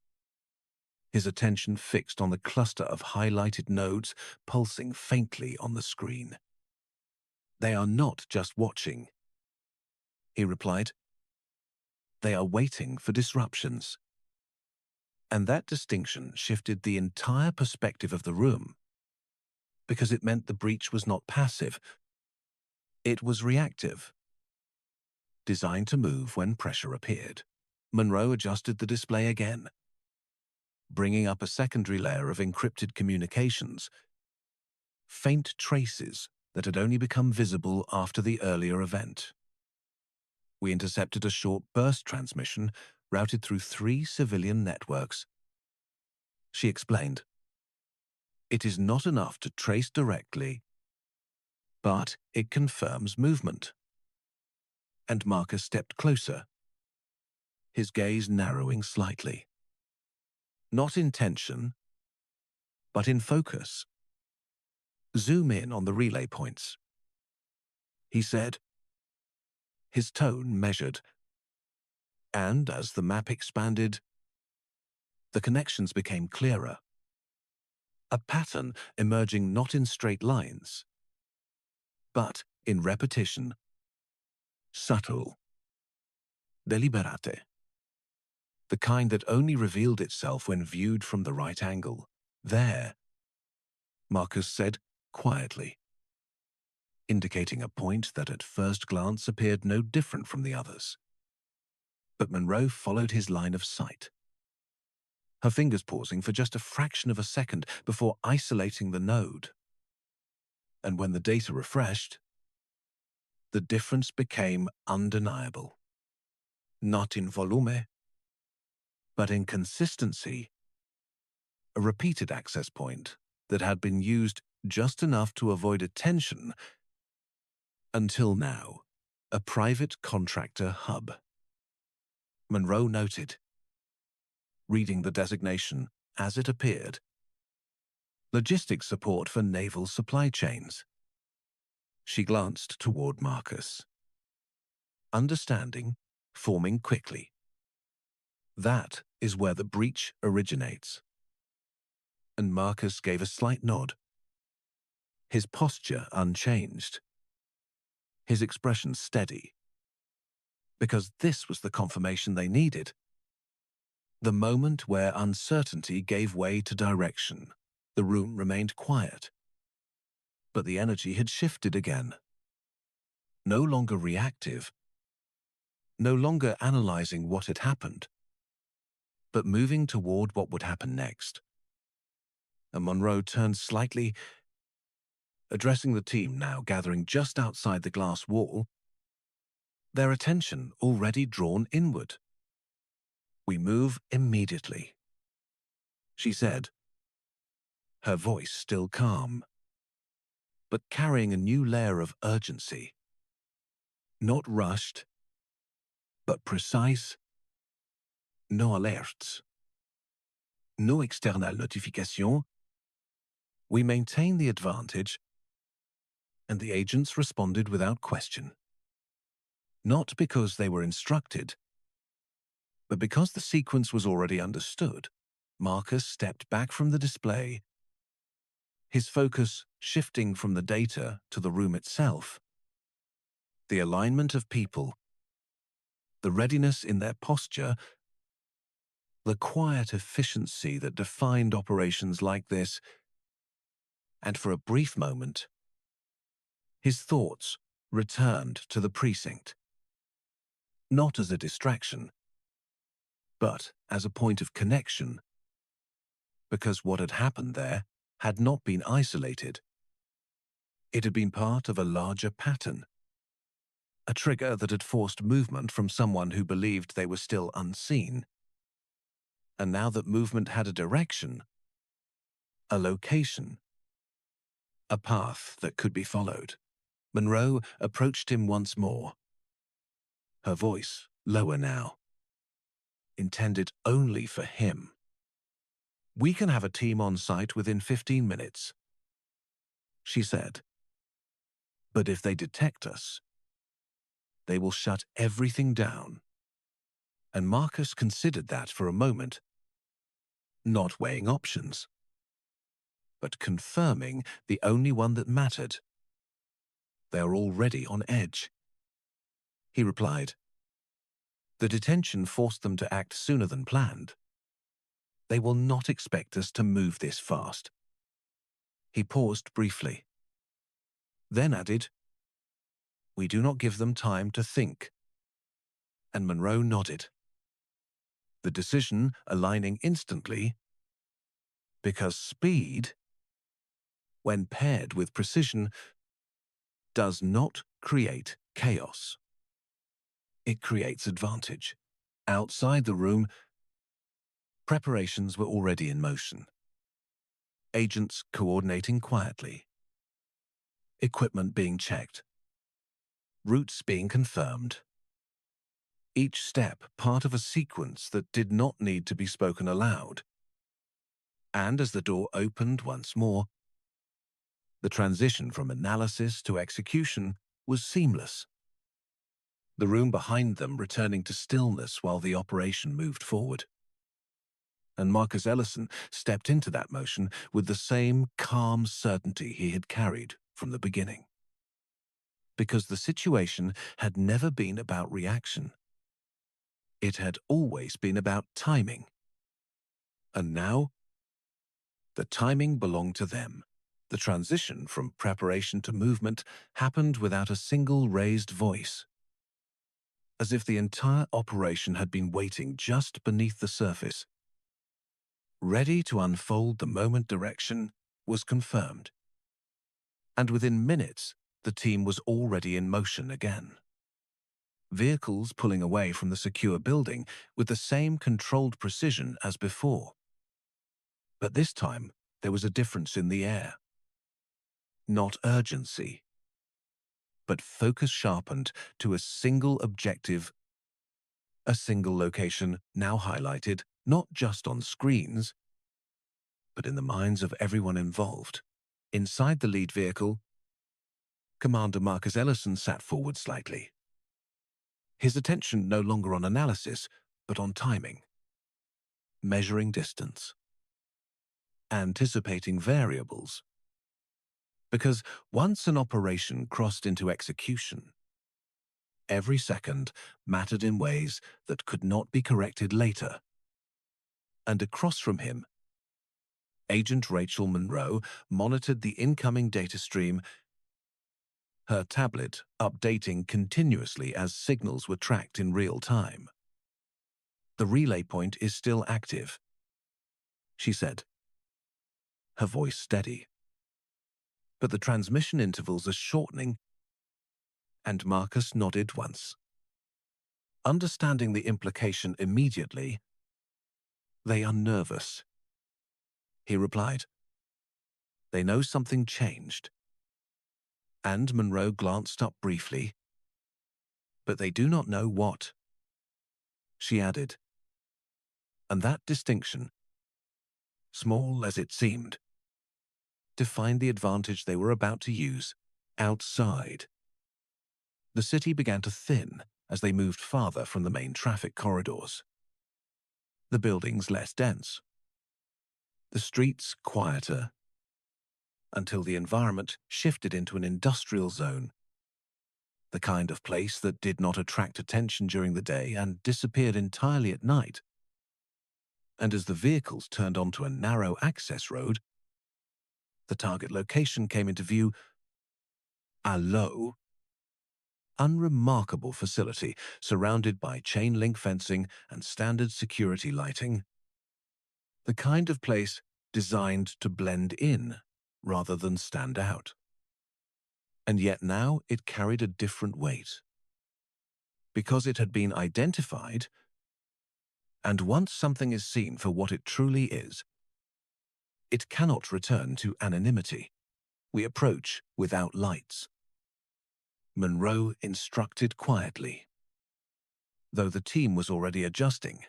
his attention fixed on the cluster of highlighted nodes pulsing faintly on the screen. They are not just watching, he replied. They are waiting for disruptions. And that distinction shifted the entire perspective of the room, because it meant the breach was not passive. It was reactive, designed to move when pressure appeared. Monroe adjusted the display again, bringing up a secondary layer of encrypted communications, faint traces that had only become visible after the earlier event. We intercepted a short burst transmission routed through 3 civilian networks. She explained, it is not enough to trace directly, but it confirms movement. And Marcus stepped closer, his gaze narrowing slightly. Not in tension, but in focus. Zoom in on the relay points, he said, his tone measured. And as the map expanded, the connections became clearer. A pattern emerging not in straight lines, but in repetition, subtle, deliberate, the kind that only revealed itself when viewed from the right angle. There, Marcus said quietly, indicating a point that at first glance appeared no different from the others. But Monroe followed his line of sight, her fingers pausing for just a fraction of a second before isolating the node. And when the data refreshed, the difference became undeniable. Not in volume, but in consistency, a repeated access point that had been used just enough to avoid attention until now, a private contractor hub. Monroe noted, reading the designation as it appeared, logistics support for naval supply chains. She glanced toward Marcus, understanding, forming quickly. That is where the breach originates. And Marcus gave a slight nod, his posture unchanged, his expression steady, because this was the confirmation they needed. The moment where uncertainty gave way to direction. The room remained quiet, but the energy had shifted again. No longer reactive, no longer analyzing what had happened, but moving toward what would happen next. And Monroe turned slightly, addressing the team now gathering just outside the glass wall, their attention already drawn inward. "We move immediately," she said, her voice still calm, but carrying a new layer of urgency. Not rushed, but precise. No alerts. No external notification. We maintain the advantage, and the agents responded without question. Not because they were instructed, but because the sequence was already understood. Marcus stepped back from the display, his focus shifting from the data to the room itself. The alignment of people, the readiness in their posture, the quiet efficiency that defined operations like this, and for a brief moment, his thoughts returned to the precinct. Not as a distraction, but as a point of connection, because what had happened there had not been isolated. It had been part of a larger pattern, a trigger that had forced movement from someone who believed they were still unseen. And now that movement had a direction, a location, a path that could be followed, Monroe approached him once more, her voice lower now, intended only for him. "We can have a team on site within 15 minutes, she said. "But if they detect us, they will shut everything down." And Marcus considered that for a moment, not weighing options, but confirming the only one that mattered. "They are already on edge," he replied. "The detention forced them to act sooner than planned. They will not expect us to move this fast." He paused briefly, then added, "We do not give them time to think." And Monroe nodded, the decision aligning instantly, because speed, when paired with precision, does not create chaos. It creates advantage. Outside the room, preparations were already in motion. Agents coordinating quietly, equipment being checked, routes being confirmed. Each step part of a sequence that did not need to be spoken aloud. And as the door opened once more, the transition from analysis to execution was seamless, the room behind them returning to stillness while the operation moved forward. And Marcus Ellison stepped into that motion with the same calm certainty he had carried from the beginning. Because the situation had never been about reaction. It had always been about timing. And now, the timing belonged to them. The transition from preparation to movement happened without a single raised voice, as if the entire operation had been waiting just beneath the surface, ready to unfold the moment direction was confirmed. And within minutes, the team was already in motion again. Vehicles pulling away from the secure building with the same controlled precision as before. But this time, there was a difference in the air. Not urgency, but focus sharpened to a single objective, a single location now highlighted not just on screens, but in the minds of everyone involved. Inside the lead vehicle, Commander Marcus Ellison sat forward slightly, his attention no longer on analysis, but on timing, measuring distance, anticipating variables. Because once an operation crossed into execution, every second mattered in ways that could not be corrected later. And across from him, Agent Rachel Monroe monitored the incoming data stream, her tablet updating continuously as signals were tracked in real time. "The relay point is still active," she said, her voice steady. "But the transmission intervals are shortening," and Marcus nodded once. Understanding the implication immediately, "They are nervous," he replied. "They know something changed." And Monroe glanced up briefly. "But they do not know what," she added. And that distinction, small as it seemed, defined the advantage they were about to use outside. The city began to thin as they moved farther from the main traffic corridors. The buildings less dense. The streets quieter, until the environment shifted into an industrial zone, the kind of place that did not attract attention during the day and disappeared entirely at night. And as the vehicles turned onto a narrow access road, the target location came into view. A low, unremarkable facility surrounded by chain-link fencing and standard security lighting. The kind of place designed to blend in rather than stand out. And yet now it carried a different weight. Because it had been identified, and once something is seen for what it truly is, it cannot return to anonymity. We approach without lights. Monroe instructed quietly, though the team was already adjusting.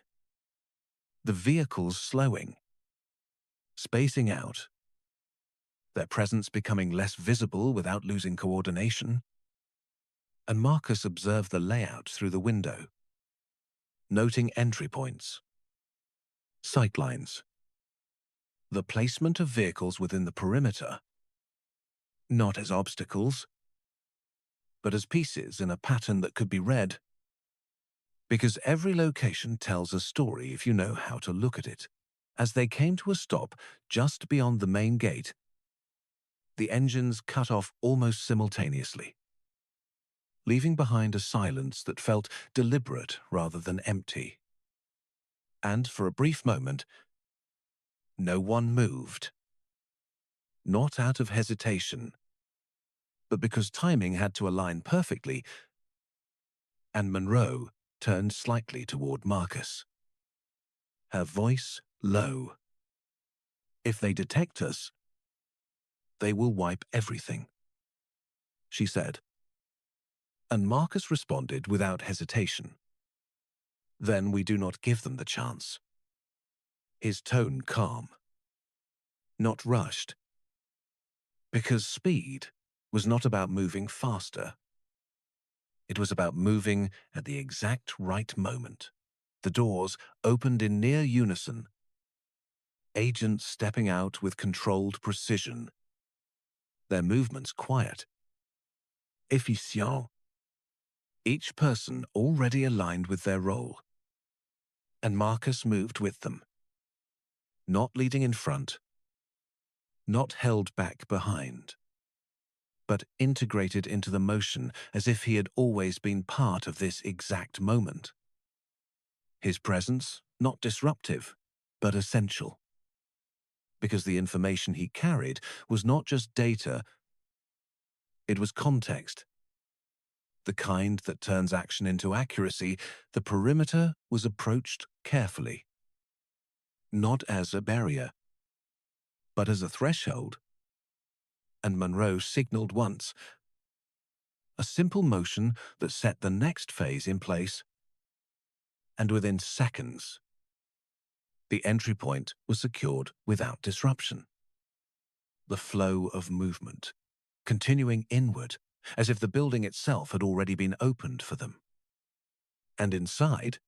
The vehicles slowing, spacing out, their presence becoming less visible without losing coordination. And Marcus observed the layout through the window, noting entry points, sightlines, the placement of vehicles within the perimeter, not as obstacles, but as pieces in a pattern that could be read. Because every location tells a story if you know how to look at it. As they came to a stop just beyond the main gate, the engines cut off almost simultaneously, leaving behind a silence that felt deliberate rather than empty. And for a brief moment, no one moved. Not out of hesitation, but because timing had to align perfectly, and Monroe turned slightly toward Marcus, her voice low. "If they detect us, they will wipe everything," she said. And Marcus responded without hesitation. "Then we do not give them the chance." His tone calm. not rushed. Because speed was not about moving faster. It was about moving at the exact right moment. The doors opened in near unison, agents stepping out with controlled precision, their movements quiet, efficient, each person already aligned with their role. And Marcus moved with them, not leading in front, not held back behind, but integrated into the motion as if he had always been part of this exact moment. His presence, not disruptive, but essential. Because the information he carried was not just data, it was context. The kind that turns action into accuracy. The perimeter was approached carefully. Not as a barrier, but as a threshold. And Monroe signaled once, a simple motion that set the next phase in place. And within seconds, the entry point was secured without disruption. The flow of movement, continuing inward, as if the building itself had already been opened for them. And inside,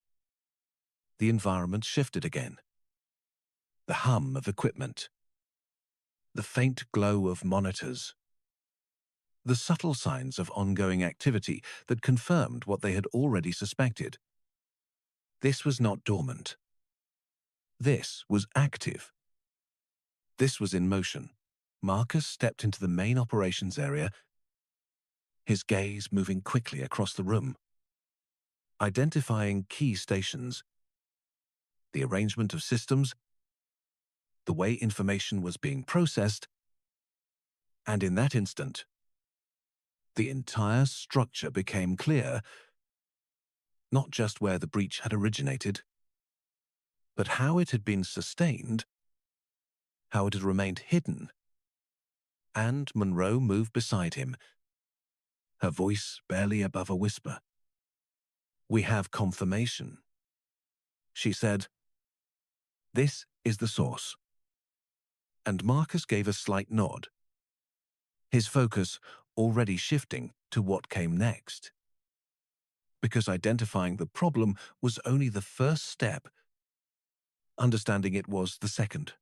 the environment shifted again. The hum of equipment, the faint glow of monitors, the subtle signs of ongoing activity that confirmed what they had already suspected. This was not dormant. This was active. This was in motion. Marcus stepped into the main operations area, his gaze moving quickly across the room, identifying key stations, the arrangement of systems, the way information was being processed, and in that instant, the entire structure became clear, not just where the breach had originated, but how it had been sustained, how it had remained hidden. And Monroe moved beside him, her voice barely above a whisper. "We have confirmation," she said. "This is the source." And Marcus gave a slight nod, his focus already shifting to what came next. Because identifying the problem was only the first step, understanding it was the second.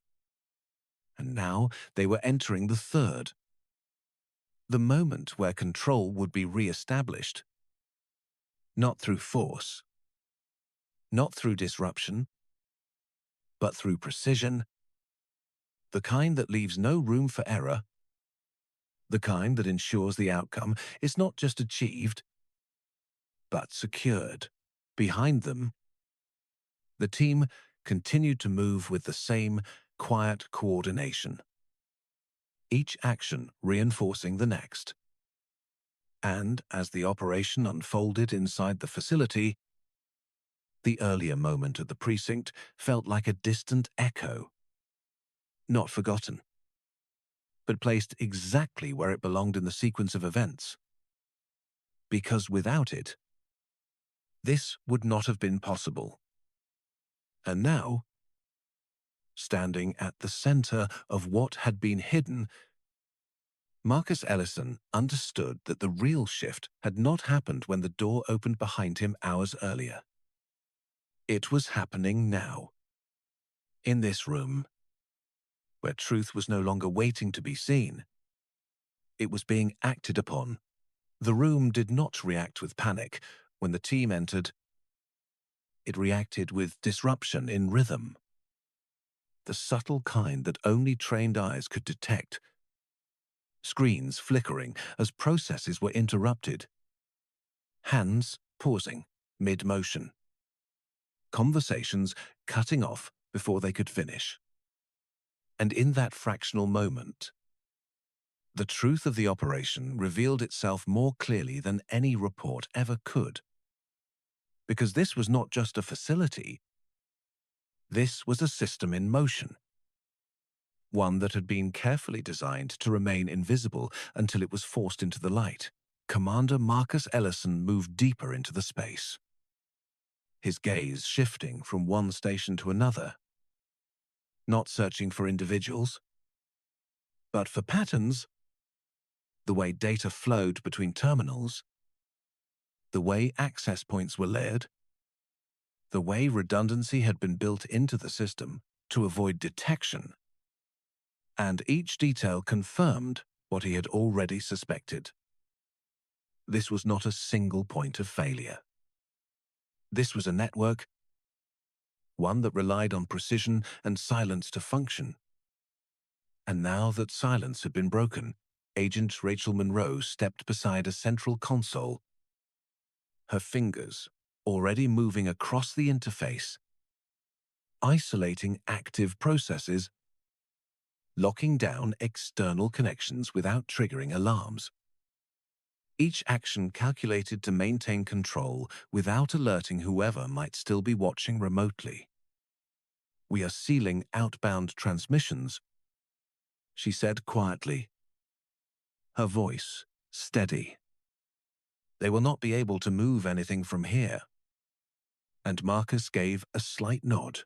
And now they were entering the third. The moment where control would be re-established. Not through force, not through disruption, but through precision, the kind that leaves no room for error, the kind that ensures the outcome is not just achieved, but secured. Behind them, the team continued to move with the same quiet coordination, each action reinforcing the next. And as the operation unfolded inside the facility, the earlier moment at the precinct felt like a distant echo, not forgotten, but placed exactly where it belonged in the sequence of events. Because without it, this would not have been possible. And now, standing at the center of what had been hidden, Marcus Ellison understood that the real shift had not happened when the door opened behind him hours earlier. It was happening now, in this room, where truth was no longer waiting to be seen. It was being acted upon. The room did not react with panic when the team entered. It reacted with disruption in rhythm, the subtle kind that only trained eyes could detect. Screens flickering as processes were interrupted, hands pausing mid-motion, conversations cutting off before they could finish. And in that fractional moment, the truth of the operation revealed itself more clearly than any report ever could. Because this was not just a facility, this was a system in motion. One that had been carefully designed to remain invisible until it was forced into the light. Commander Marcus Ellison moved deeper into the space, his gaze shifting from one station to another, not searching for individuals, But for patterns, the way data flowed between terminals, the way access points were layered, the way redundancy had been built into the system to avoid detection, and each detail confirmed what he had already suspected. This was not a single point of failure. This was a network, one that relied on precision and silence to function. And now that silence had been broken, Agent Rachel Monroe stepped beside a central console, her fingers already moving across the interface, isolating active processes, locking down external connections without triggering alarms. Each action calculated to maintain control without alerting whoever might still be watching remotely. "We are sealing outbound transmissions," she said quietly, her voice steady. "They will not be able to move anything from here." And Marcus gave a slight nod,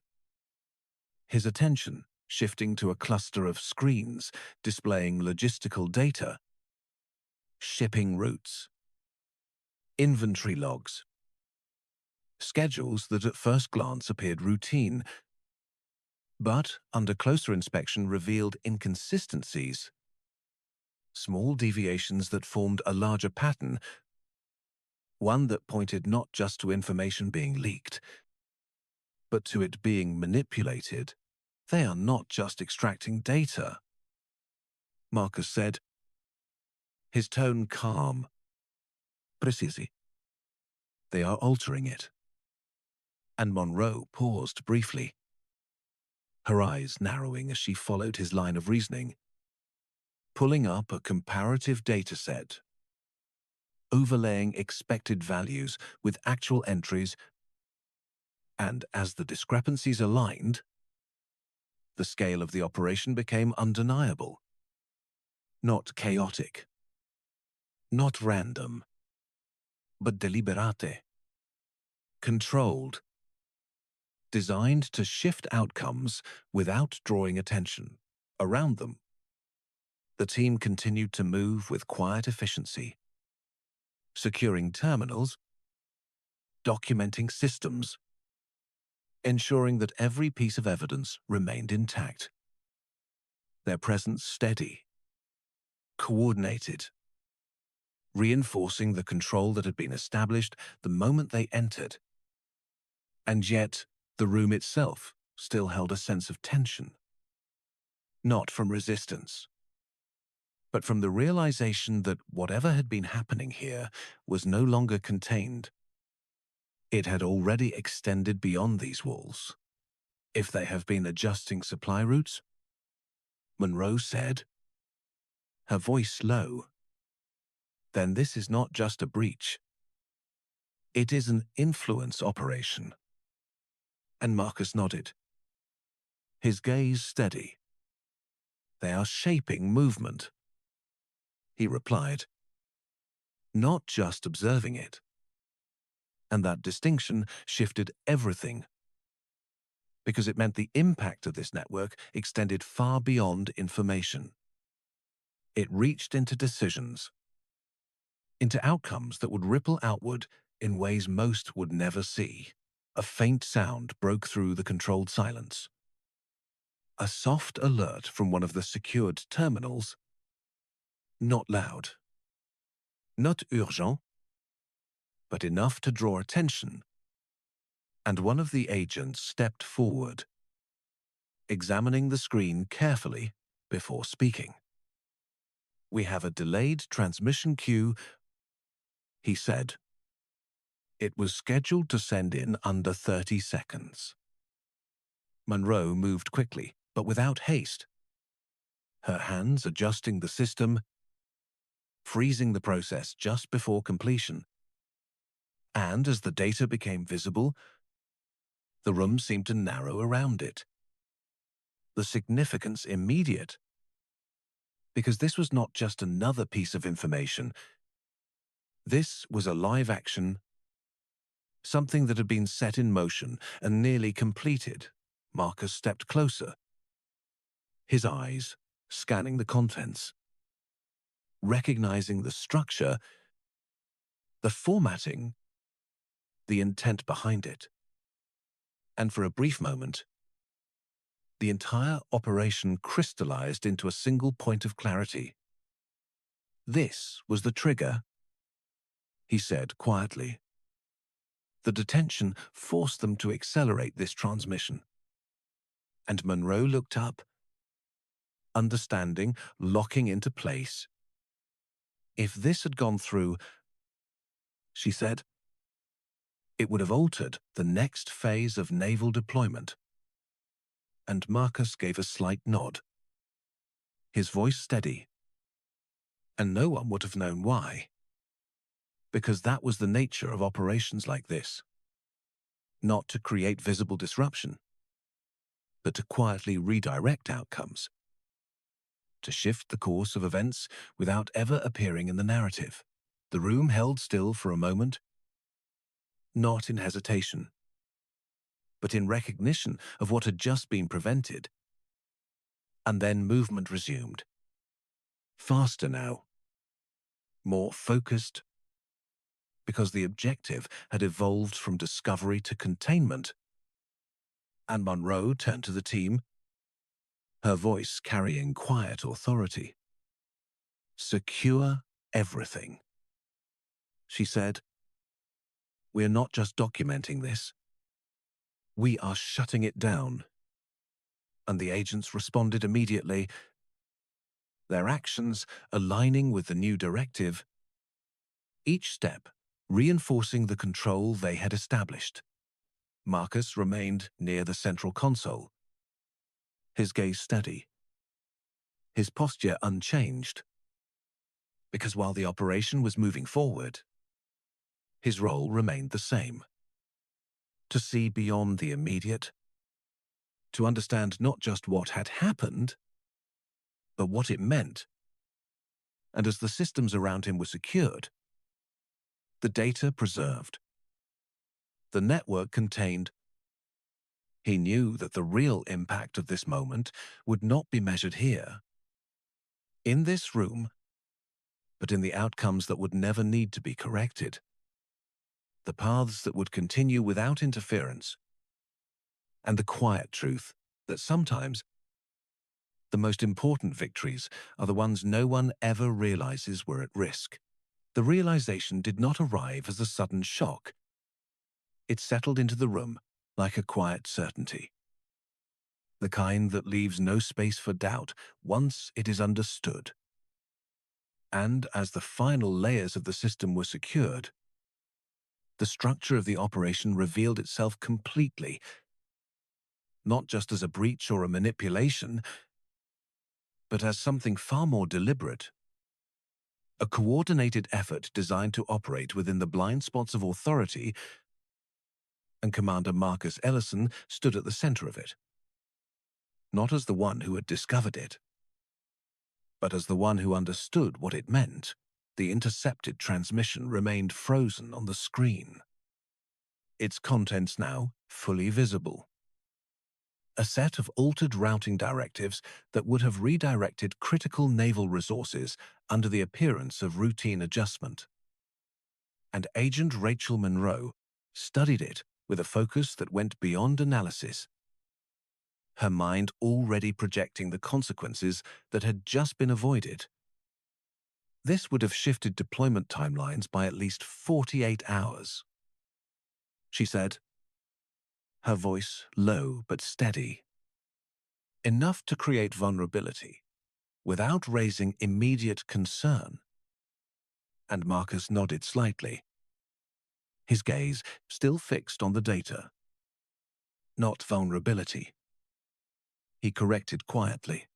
his attention shifting to a cluster of screens displaying logistical data, shipping routes, inventory logs, schedules that at first glance appeared routine, but under closer inspection revealed inconsistencies, small deviations that formed a larger pattern, one that pointed not just to information being leaked, but to it being manipulated. "They are not just extracting data," Marcus said, his tone calm. "Precisi. They are altering it." And Monroe paused briefly, her eyes narrowing as she followed his line of reasoning, pulling up a comparative data set, overlaying expected values with actual entries, and as the discrepancies aligned, the scale of the operation became undeniable. Not chaotic, not random, but deliberate, controlled, designed to shift outcomes without drawing attention. Around them, the team continued to move with quiet efficiency, securing terminals, documenting systems, ensuring that every piece of evidence remained intact. Their presence steady, coordinated, reinforcing the control that had been established the moment they entered. And yet, the room itself still held a sense of tension. Not from resistance, but from the realization that whatever had been happening here was no longer contained. It had already extended beyond these walls. "If they have been adjusting supply routes," Monroe said, her voice low, "then this is not just a breach. It is an influence operation." And Marcus nodded, his gaze steady. "They are shaping movement," he replied, "not just observing it." And that distinction shifted everything, because it meant the impact of this network extended far beyond information. It reached into decisions, into outcomes that would ripple outward in ways most would never see. A faint sound broke through the controlled silence. A soft alert from one of the secured terminals. Not loud, not urgent, but enough to draw attention. And one of the agents stepped forward, examining the screen carefully before speaking. "We have a delayed transmission queue," he said. "It was scheduled to send in under 30 seconds. Monroe moved quickly, but without haste, her hands adjusting the system, freezing the process just before completion. And as the data became visible, the room seemed to narrow around it. The significance immediate, because this was not just another piece of information. This was a live action, something that had been set in motion and nearly completed. Marcus stepped closer, his eyes scanning the contents, recognizing the structure, the formatting, the intent behind it. And for a brief moment, the entire operation crystallized into a single point of clarity. This was the trigger, he said quietly. The detention forced them to accelerate this transmission. And Monroe looked up, understanding, locking into place. If this had gone through, she said, it would have altered the next phase of naval deployment. And Marcus gave a slight nod, his voice steady. And no one would have known why. Because that was the nature of operations like this. Not to create visible disruption, but to quietly redirect outcomes. To shift the course of events without ever appearing in the narrative. The room held still for a moment, not in hesitation, but in recognition of what had just been prevented. And then movement resumed. Faster now. More focused, because the objective had evolved from discovery to containment. And Monroe turned to the team, her voice carrying quiet authority. Secure everything, she said. We're not just documenting this. We are shutting it down. And the agents responded immediately, their actions aligning with the new directive, each step reinforcing the control they had established. Marcus remained near the central console, his gaze steady, his posture unchanged, because while the operation was moving forward, his role remained the same. To see beyond the immediate, to understand not just what had happened, but what it meant. And as the systems around him were secured, the data preserved, the network contained, he knew that the real impact of this moment would not be measured here, in this room, but in the outcomes that would never need to be corrected, the paths that would continue without interference, and the quiet truth that sometimes the most important victories are the ones no one ever realizes were at risk. The realization did not arrive as a sudden shock. It settled into the room like a quiet certainty, the kind that leaves no space for doubt once it is understood. And as the final layers of the system were secured, the structure of the operation revealed itself completely, not just as a breach or a manipulation, but as something far more deliberate. A coordinated effort designed to operate within the blind spots of authority, and Commander Marcus Ellison stood at the center of it. Not as the one who had discovered it, but as the one who understood what it meant. The intercepted transmission remained frozen on the screen, its contents now fully visible. A set of altered routing directives that would have redirected critical naval resources under the appearance of routine adjustment. And Agent Rachel Monroe studied it with a focus that went beyond analysis, her mind already projecting the consequences that had just been avoided. This would have shifted deployment timelines by at least 48 hours. She said, her voice low but steady. Enough to create vulnerability, without raising immediate concern. And Marcus nodded slightly, his gaze still fixed on the data. Not vulnerability. He corrected quietly.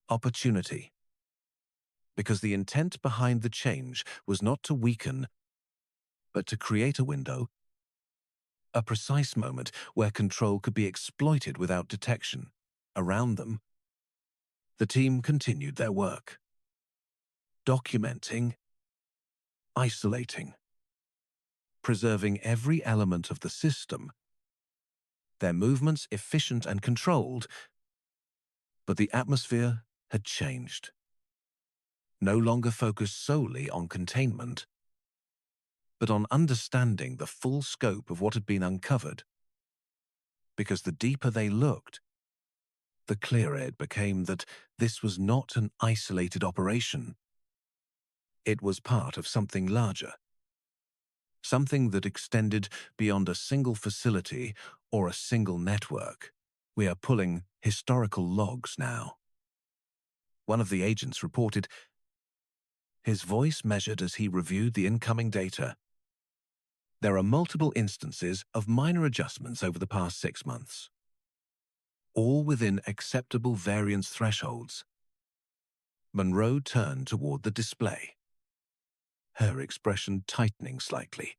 Opportunity. Because the intent behind the change was not to weaken, but to create a window, a precise moment where control could be exploited without detection. Around them, the team continued their work, documenting, isolating, preserving every element of the system, their movements efficient and controlled, but the atmosphere had changed. No longer focused solely on containment, but on understanding the full scope of what had been uncovered. Because the deeper they looked, the clearer it became that this was not an isolated operation. It was part of something larger, something that extended beyond a single facility or a single network. We are pulling historical logs now. One of the agents reported, his voice measured as he reviewed the incoming data. There are multiple instances of minor adjustments over the past 6 months, all within acceptable variance thresholds. Monroe turned toward the display, her expression tightening slightly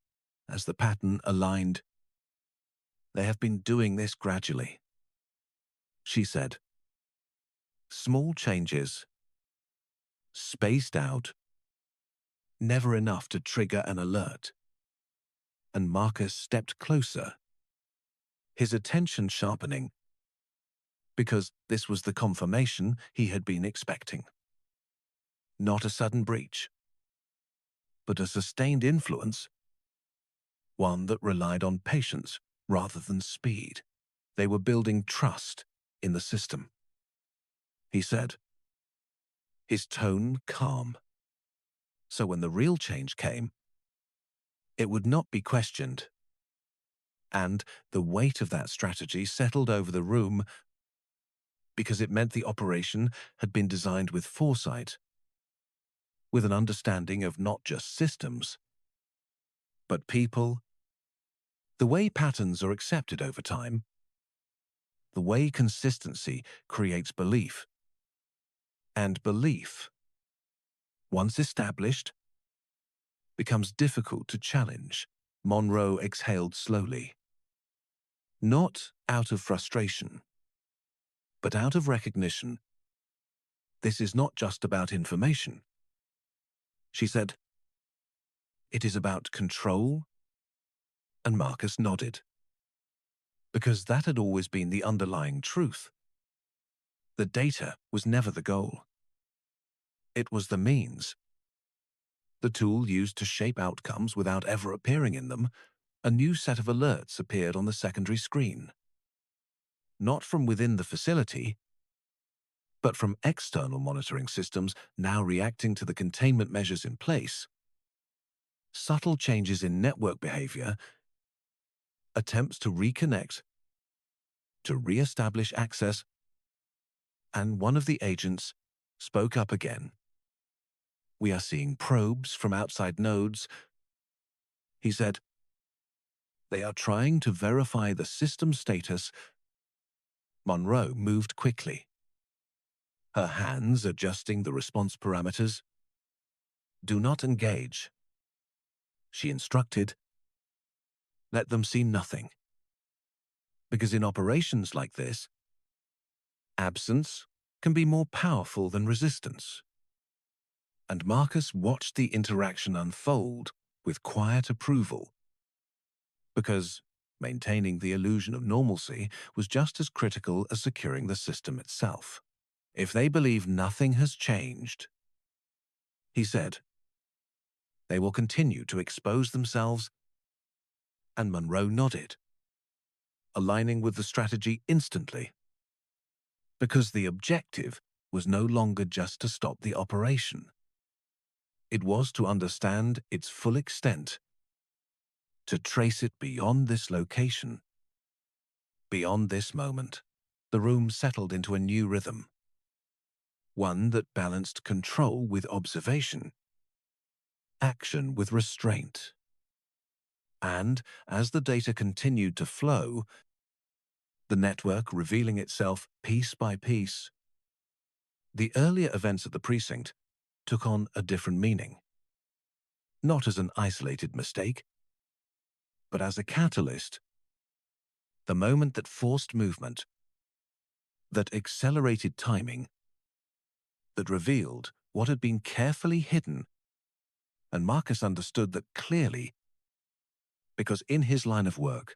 as the pattern aligned. They have been doing this gradually, she said. Small changes, spaced out, never enough to trigger an alert. And Marcus stepped closer, his attention sharpening, because this was the confirmation he had been expecting. Not a sudden breach, but a sustained influence, one that relied on patience rather than speed. They were building trust in the system, he said, his tone calm. So when the real change came, it would not be questioned. And the weight of that strategy settled over the room because it meant the operation had been designed with foresight, with an understanding of not just systems, but people, the way patterns are accepted over time, the way consistency creates belief. And belief, once established, becomes difficult to challenge. Monroe exhaled slowly. Not out of frustration, but out of recognition. This is not just about information, she said. It is about control. And Marcus nodded, because that had always been the underlying truth. The data was never the goal. It was the means. The tool used to shape outcomes without ever appearing in them. A new set of alerts appeared on the secondary screen. Not from within the facility, but from external monitoring systems now reacting to the containment measures in place. Subtle changes in network behavior, attempts to reconnect, to re-establish access, and one of the agents spoke up again. We are seeing probes from outside nodes, he said. They are trying to verify the system status. Monroe moved quickly, her hands adjusting the response parameters. Do not engage, she instructed. Let them see nothing. Because in operations like this, absence can be more powerful than resistance. And Marcus watched the interaction unfold with quiet approval, because maintaining the illusion of normalcy was just as critical as securing the system itself. If they believe nothing has changed, he said, they will continue to expose themselves. And Monroe nodded, aligning with the strategy instantly, because the objective was no longer just to stop the operation. It was to understand its full extent, to trace it beyond this location, beyond this moment. The room settled into a new rhythm, one that balanced control with observation, action with restraint. And as the data continued to flow, the network revealing itself piece by piece, the earlier events at the precinct took on a different meaning. Not as an isolated mistake, but as a catalyst, the moment that forced movement, that accelerated timing, that revealed what had been carefully hidden. And Marcus understood that clearly, because in his line of work,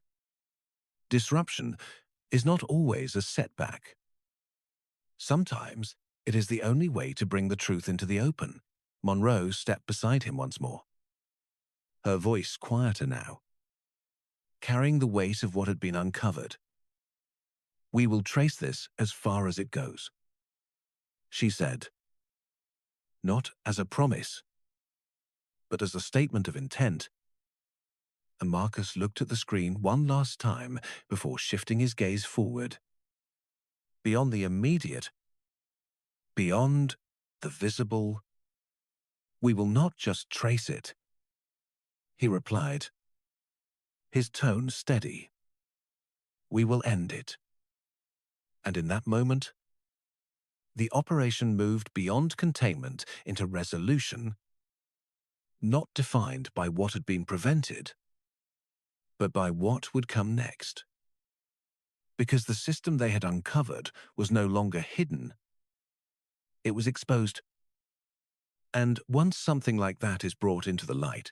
disruption is not always a setback. Sometimes It is the only way to bring the truth into the open. Monroe stepped beside him once more, her voice quieter now, carrying the weight of what had been uncovered. "We will trace this as far as it goes," she said, not as a promise, but as a statement of intent. And Marcus looked at the screen one last time before shifting his gaze forward. Beyond the immediate, beyond the visible, "We will not just trace it," he replied, his tone steady. "We will end it." And in that moment, the operation moved beyond containment into resolution, not defined by what had been prevented, but by what would come next. Because the system they had uncovered was no longer hidden, it was exposed. And once something like that is brought into the light,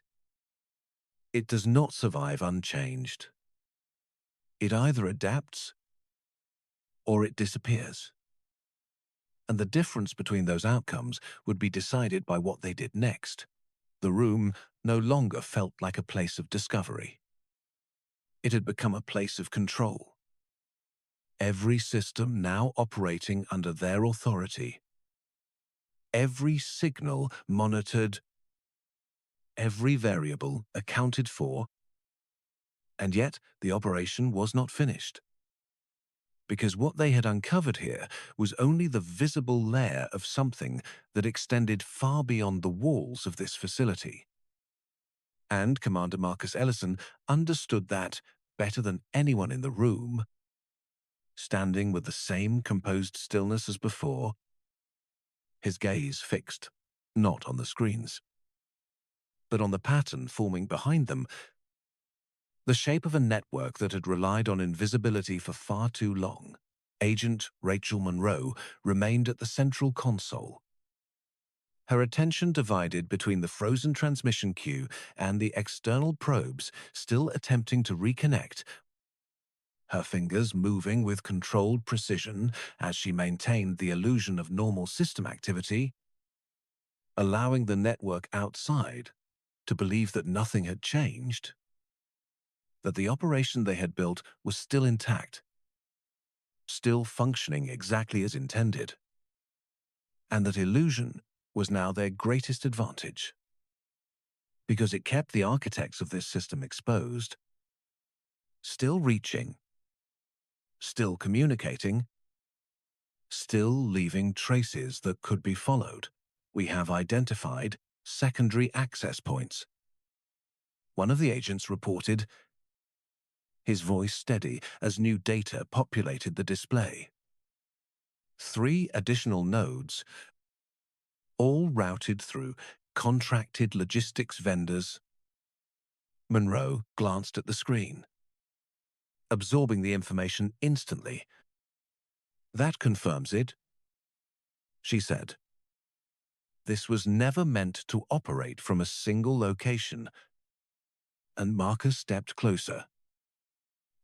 it does not survive unchanged. It either adapts or it disappears. And the difference between those outcomes would be decided by what they did next. The room no longer felt like a place of discovery. It had become a place of control. Every system now operating under their authority. Every signal monitored, every variable accounted for, and yet the operation was not finished. Because what they had uncovered here was only the visible layer of something that extended far beyond the walls of this facility. And Commander Marcus Ellison understood that better than anyone in the room, standing with the same composed stillness as before, his gaze fixed, not on the screens, but on the pattern forming behind them, the shape of a network that had relied on invisibility for far too long. Agent Rachel Monroe remained at the central console, her attention divided between the frozen transmission queue and the external probes still attempting to reconnect, her fingers moving with controlled precision as she maintained the illusion of normal system activity, allowing the network outside to believe that nothing had changed, that the operation they had built was still intact, still functioning exactly as intended, and that illusion was now their greatest advantage, because it kept the architects of this system exposed, still reaching, still communicating, still leaving traces that could be followed. "We have identified secondary access points," one of the agents reported, his voice steady as new data populated the display. 3 additional nodes, all routed through contracted logistics vendors. Monroe glanced at the screen, absorbing the information instantly. "That confirms it," she said. "This was never meant to operate from a single location." And Marcus stepped closer,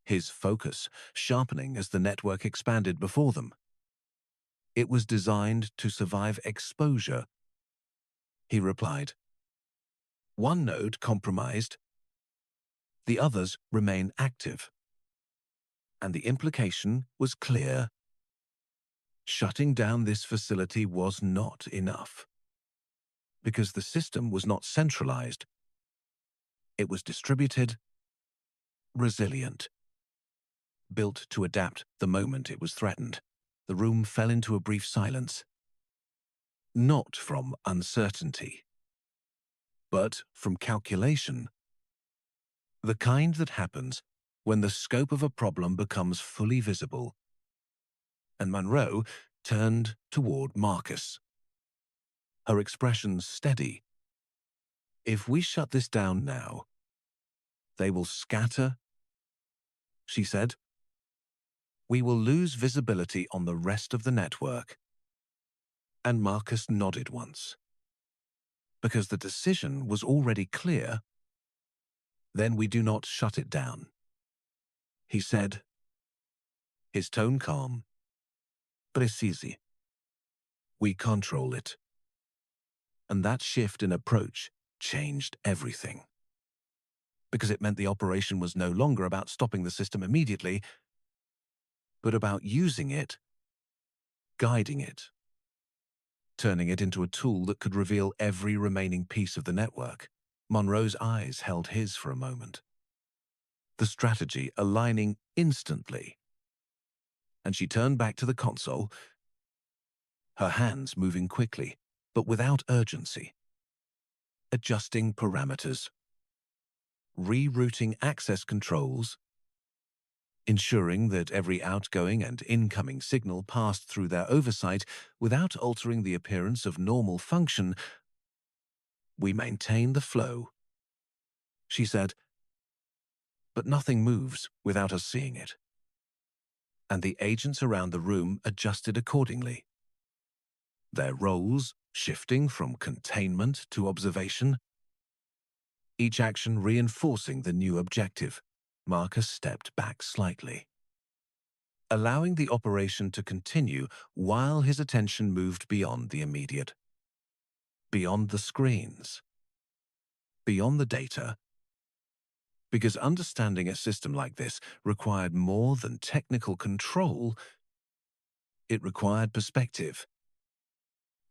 his focus sharpening as the network expanded before them. "It was designed to survive exposure," he replied. "One node compromised, the others remain active." And the implication was clear. Shutting down this facility was not enough. Because the system was not centralized. It was distributed, resilient, built to adapt the moment it was threatened. The room fell into a brief silence. Not from uncertainty, but from calculation. The kind that happens when the scope of a problem becomes fully visible. And Monroe turned toward Marcus, her expression steady. "If we shut this down now, they will scatter," she said. "We will lose visibility on the rest of the network." And Marcus nodded once. Because the decision was already clear. "Then we do not shut it down," he said, his tone calm, precise. We control it. And that shift in approach changed everything. Because it meant the operation was no longer about stopping the system immediately, but about using it, guiding it, turning it into a tool that could reveal every remaining piece of the network. Monroe's eyes held his for a moment, the strategy aligning instantly. And she turned back to the console, her hands moving quickly, but without urgency, adjusting parameters, rerouting access controls, ensuring that every outgoing and incoming signal passed through their oversight without altering the appearance of normal function. We maintain the flow, she said, but nothing moves without us seeing it. And the agents around the room adjusted accordingly, their roles shifting from containment to observation, each action reinforcing the new objective. Marcus stepped back slightly, allowing the operation to continue while his attention moved beyond the immediate, beyond the screens, beyond the data, because understanding a system like this required more than technical control. It required perspective,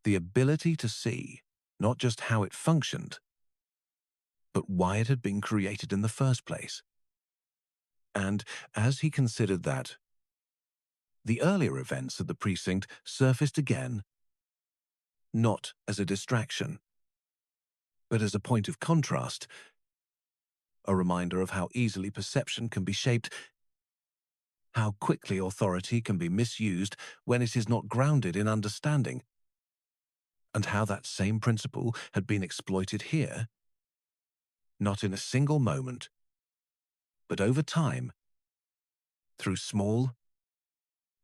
the ability to see not just how it functioned, but why it had been created in the first place. And as he considered that, the earlier events at the precinct surfaced again, not as a distraction, but as a point of contrast, a reminder of how easily perception can be shaped, how quickly authority can be misused when it is not grounded in understanding, and how that same principle had been exploited here, not in a single moment, but over time, through small,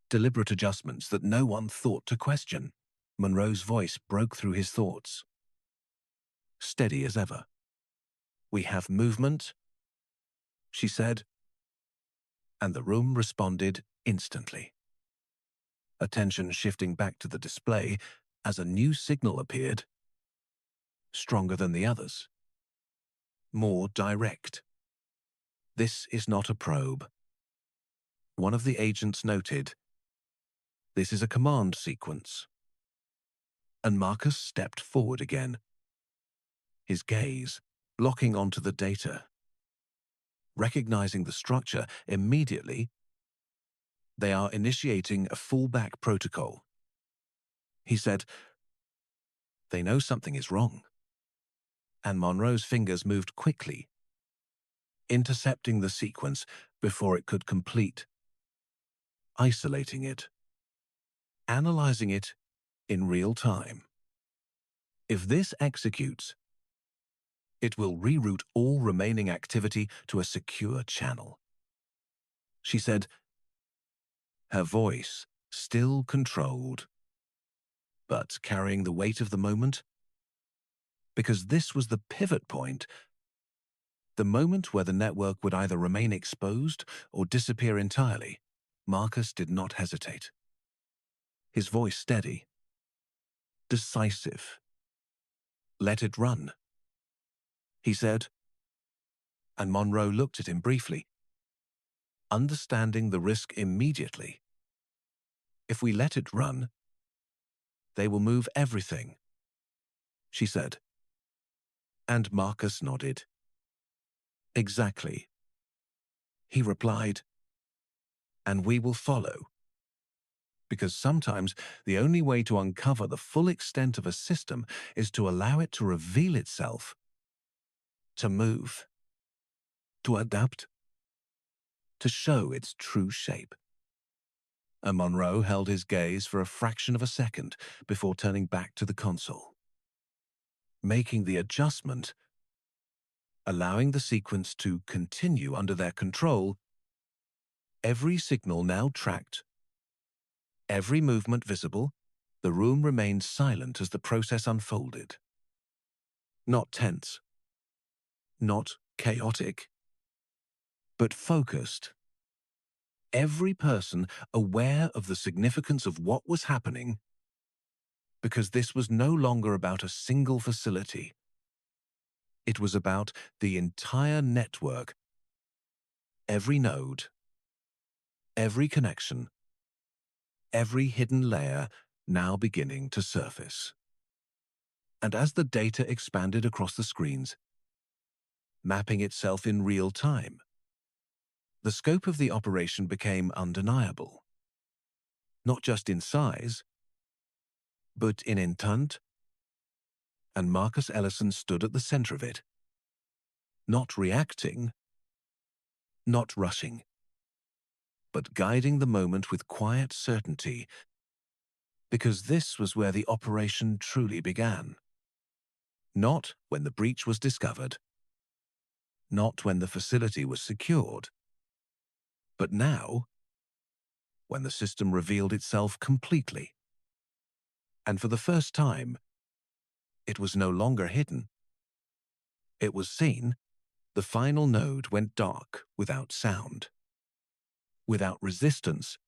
deliberate adjustments that no one thought to question. Monroe's voice broke through his thoughts, steady as ever. "We have movement," she said, and the room responded instantly. Attention shifting back to the display as a new signal appeared, stronger than the others, more direct. "This is not a probe," one of the agents noted. "This is a command sequence." And Marcus stepped forward again, his gaze locking onto the data. Recognizing the structure immediately, "They are initiating a fallback protocol," he said. "They know something is wrong." And Monroe's fingers moved quickly, intercepting the sequence before it could complete, isolating it, analyzing it in real time. "If this executes, it will reroute all remaining activity to a secure channel," she said, her voice still controlled, but carrying the weight of the moment. Because this was the pivot point, the moment where the network would either remain exposed or disappear entirely. Marcus did not hesitate, his voice steady, decisive. "Let it run," he said, and Monroe looked at him briefly, understanding the risk immediately. "If we let it run, they will move everything," she said. And Marcus nodded. "Exactly," he replied. "And we will follow. Because sometimes the only way to uncover the full extent of a system is to allow it to reveal itself, to move, to adapt, to show its true shape." And Monroe held his gaze for a fraction of a second before turning back to the console, making the adjustment, allowing the sequence to continue under their control. Every signal now tracked, every movement visible. The room remained silent as the process unfolded. Not tense, not chaotic, but focused. Every person aware of the significance of what was happening, because this was no longer about a single facility. It was about the entire network, every node, every connection, every hidden layer now beginning to surface. And as the data expanded across the screens, mapping itself in real time, the scope of the operation became undeniable, not just in size, but in intent, and Marcus Ellison stood at the center of it, not reacting, not rushing, but guiding the moment with quiet certainty, because this was where the operation truly began. Not when the breach was discovered, not when the facility was secured, but now, when the system revealed itself completely. And for the first time, it was no longer hidden. It was seen. The final node went dark without sound, without resistance,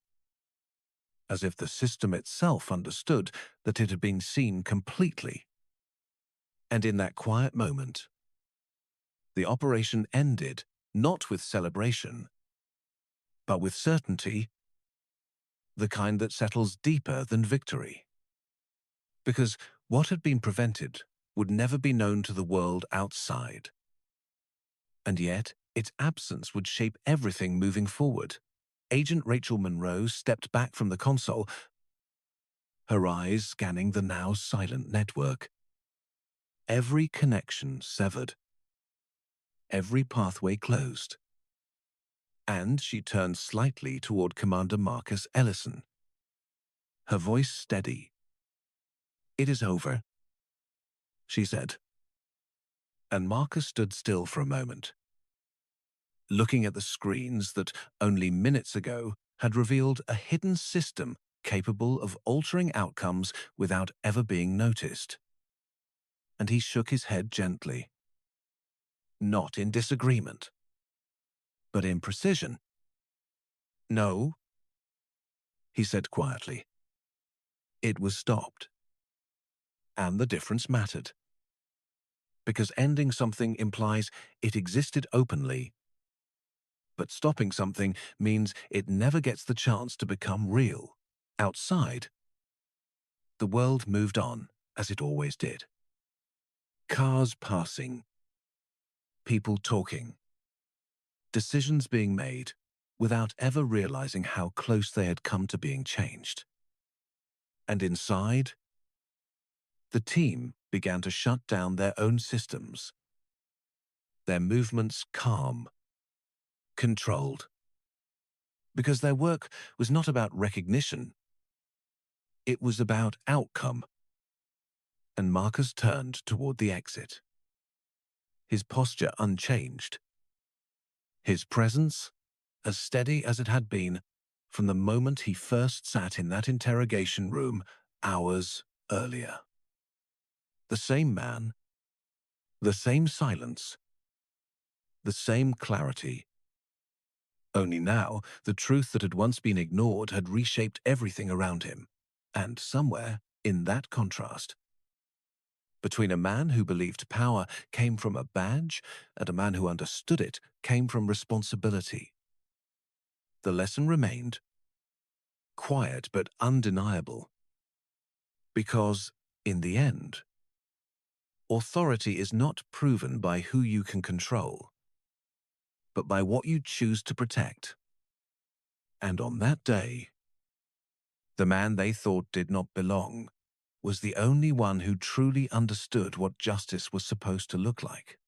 as if the system itself understood that it had been seen completely. And in that quiet moment, the operation ended not with celebration, but with certainty, the kind that settles deeper than victory. Because what had been prevented would never be known to the world outside. And yet, its absence would shape everything moving forward. Agent Rachel Monroe stepped back from the console, her eyes scanning the now silent network. Every connection severed, every pathway closed. And she turned slightly toward Commander Marcus Ellison, her voice steady. "It is over," she said. And Marcus stood still for a moment, looking at the screens that only minutes ago had revealed a hidden system capable of altering outcomes without ever being noticed. And he shook his head gently. Not in disagreement, but in precision. "No," he said quietly. It was stopped. And the difference mattered. Because ending something implies it existed openly, but stopping something means it never gets the chance to become real. Outside, the world moved on as it always did. Cars passing, people talking, decisions being made without ever realizing how close they had come to being changed. And inside, the team began to shut down their own systems, their movements calm, controlled. Because their work was not about recognition, it was about outcome. And Marcus turned toward the exit, his posture unchanged, his presence as steady as it had been from the moment he first sat in that interrogation room hours earlier. The same man, the same silence, the same clarity. Only now, the truth that had once been ignored had reshaped everything around him. And somewhere in that contrast, between a man who believed power came from a badge and a man who understood it came from responsibility, the lesson remained quiet but undeniable. Because, in the end, authority is not proven by who you can control, but by what you choose to protect. And on that day, the man they thought did not belong was the only one who truly understood what justice was supposed to look like.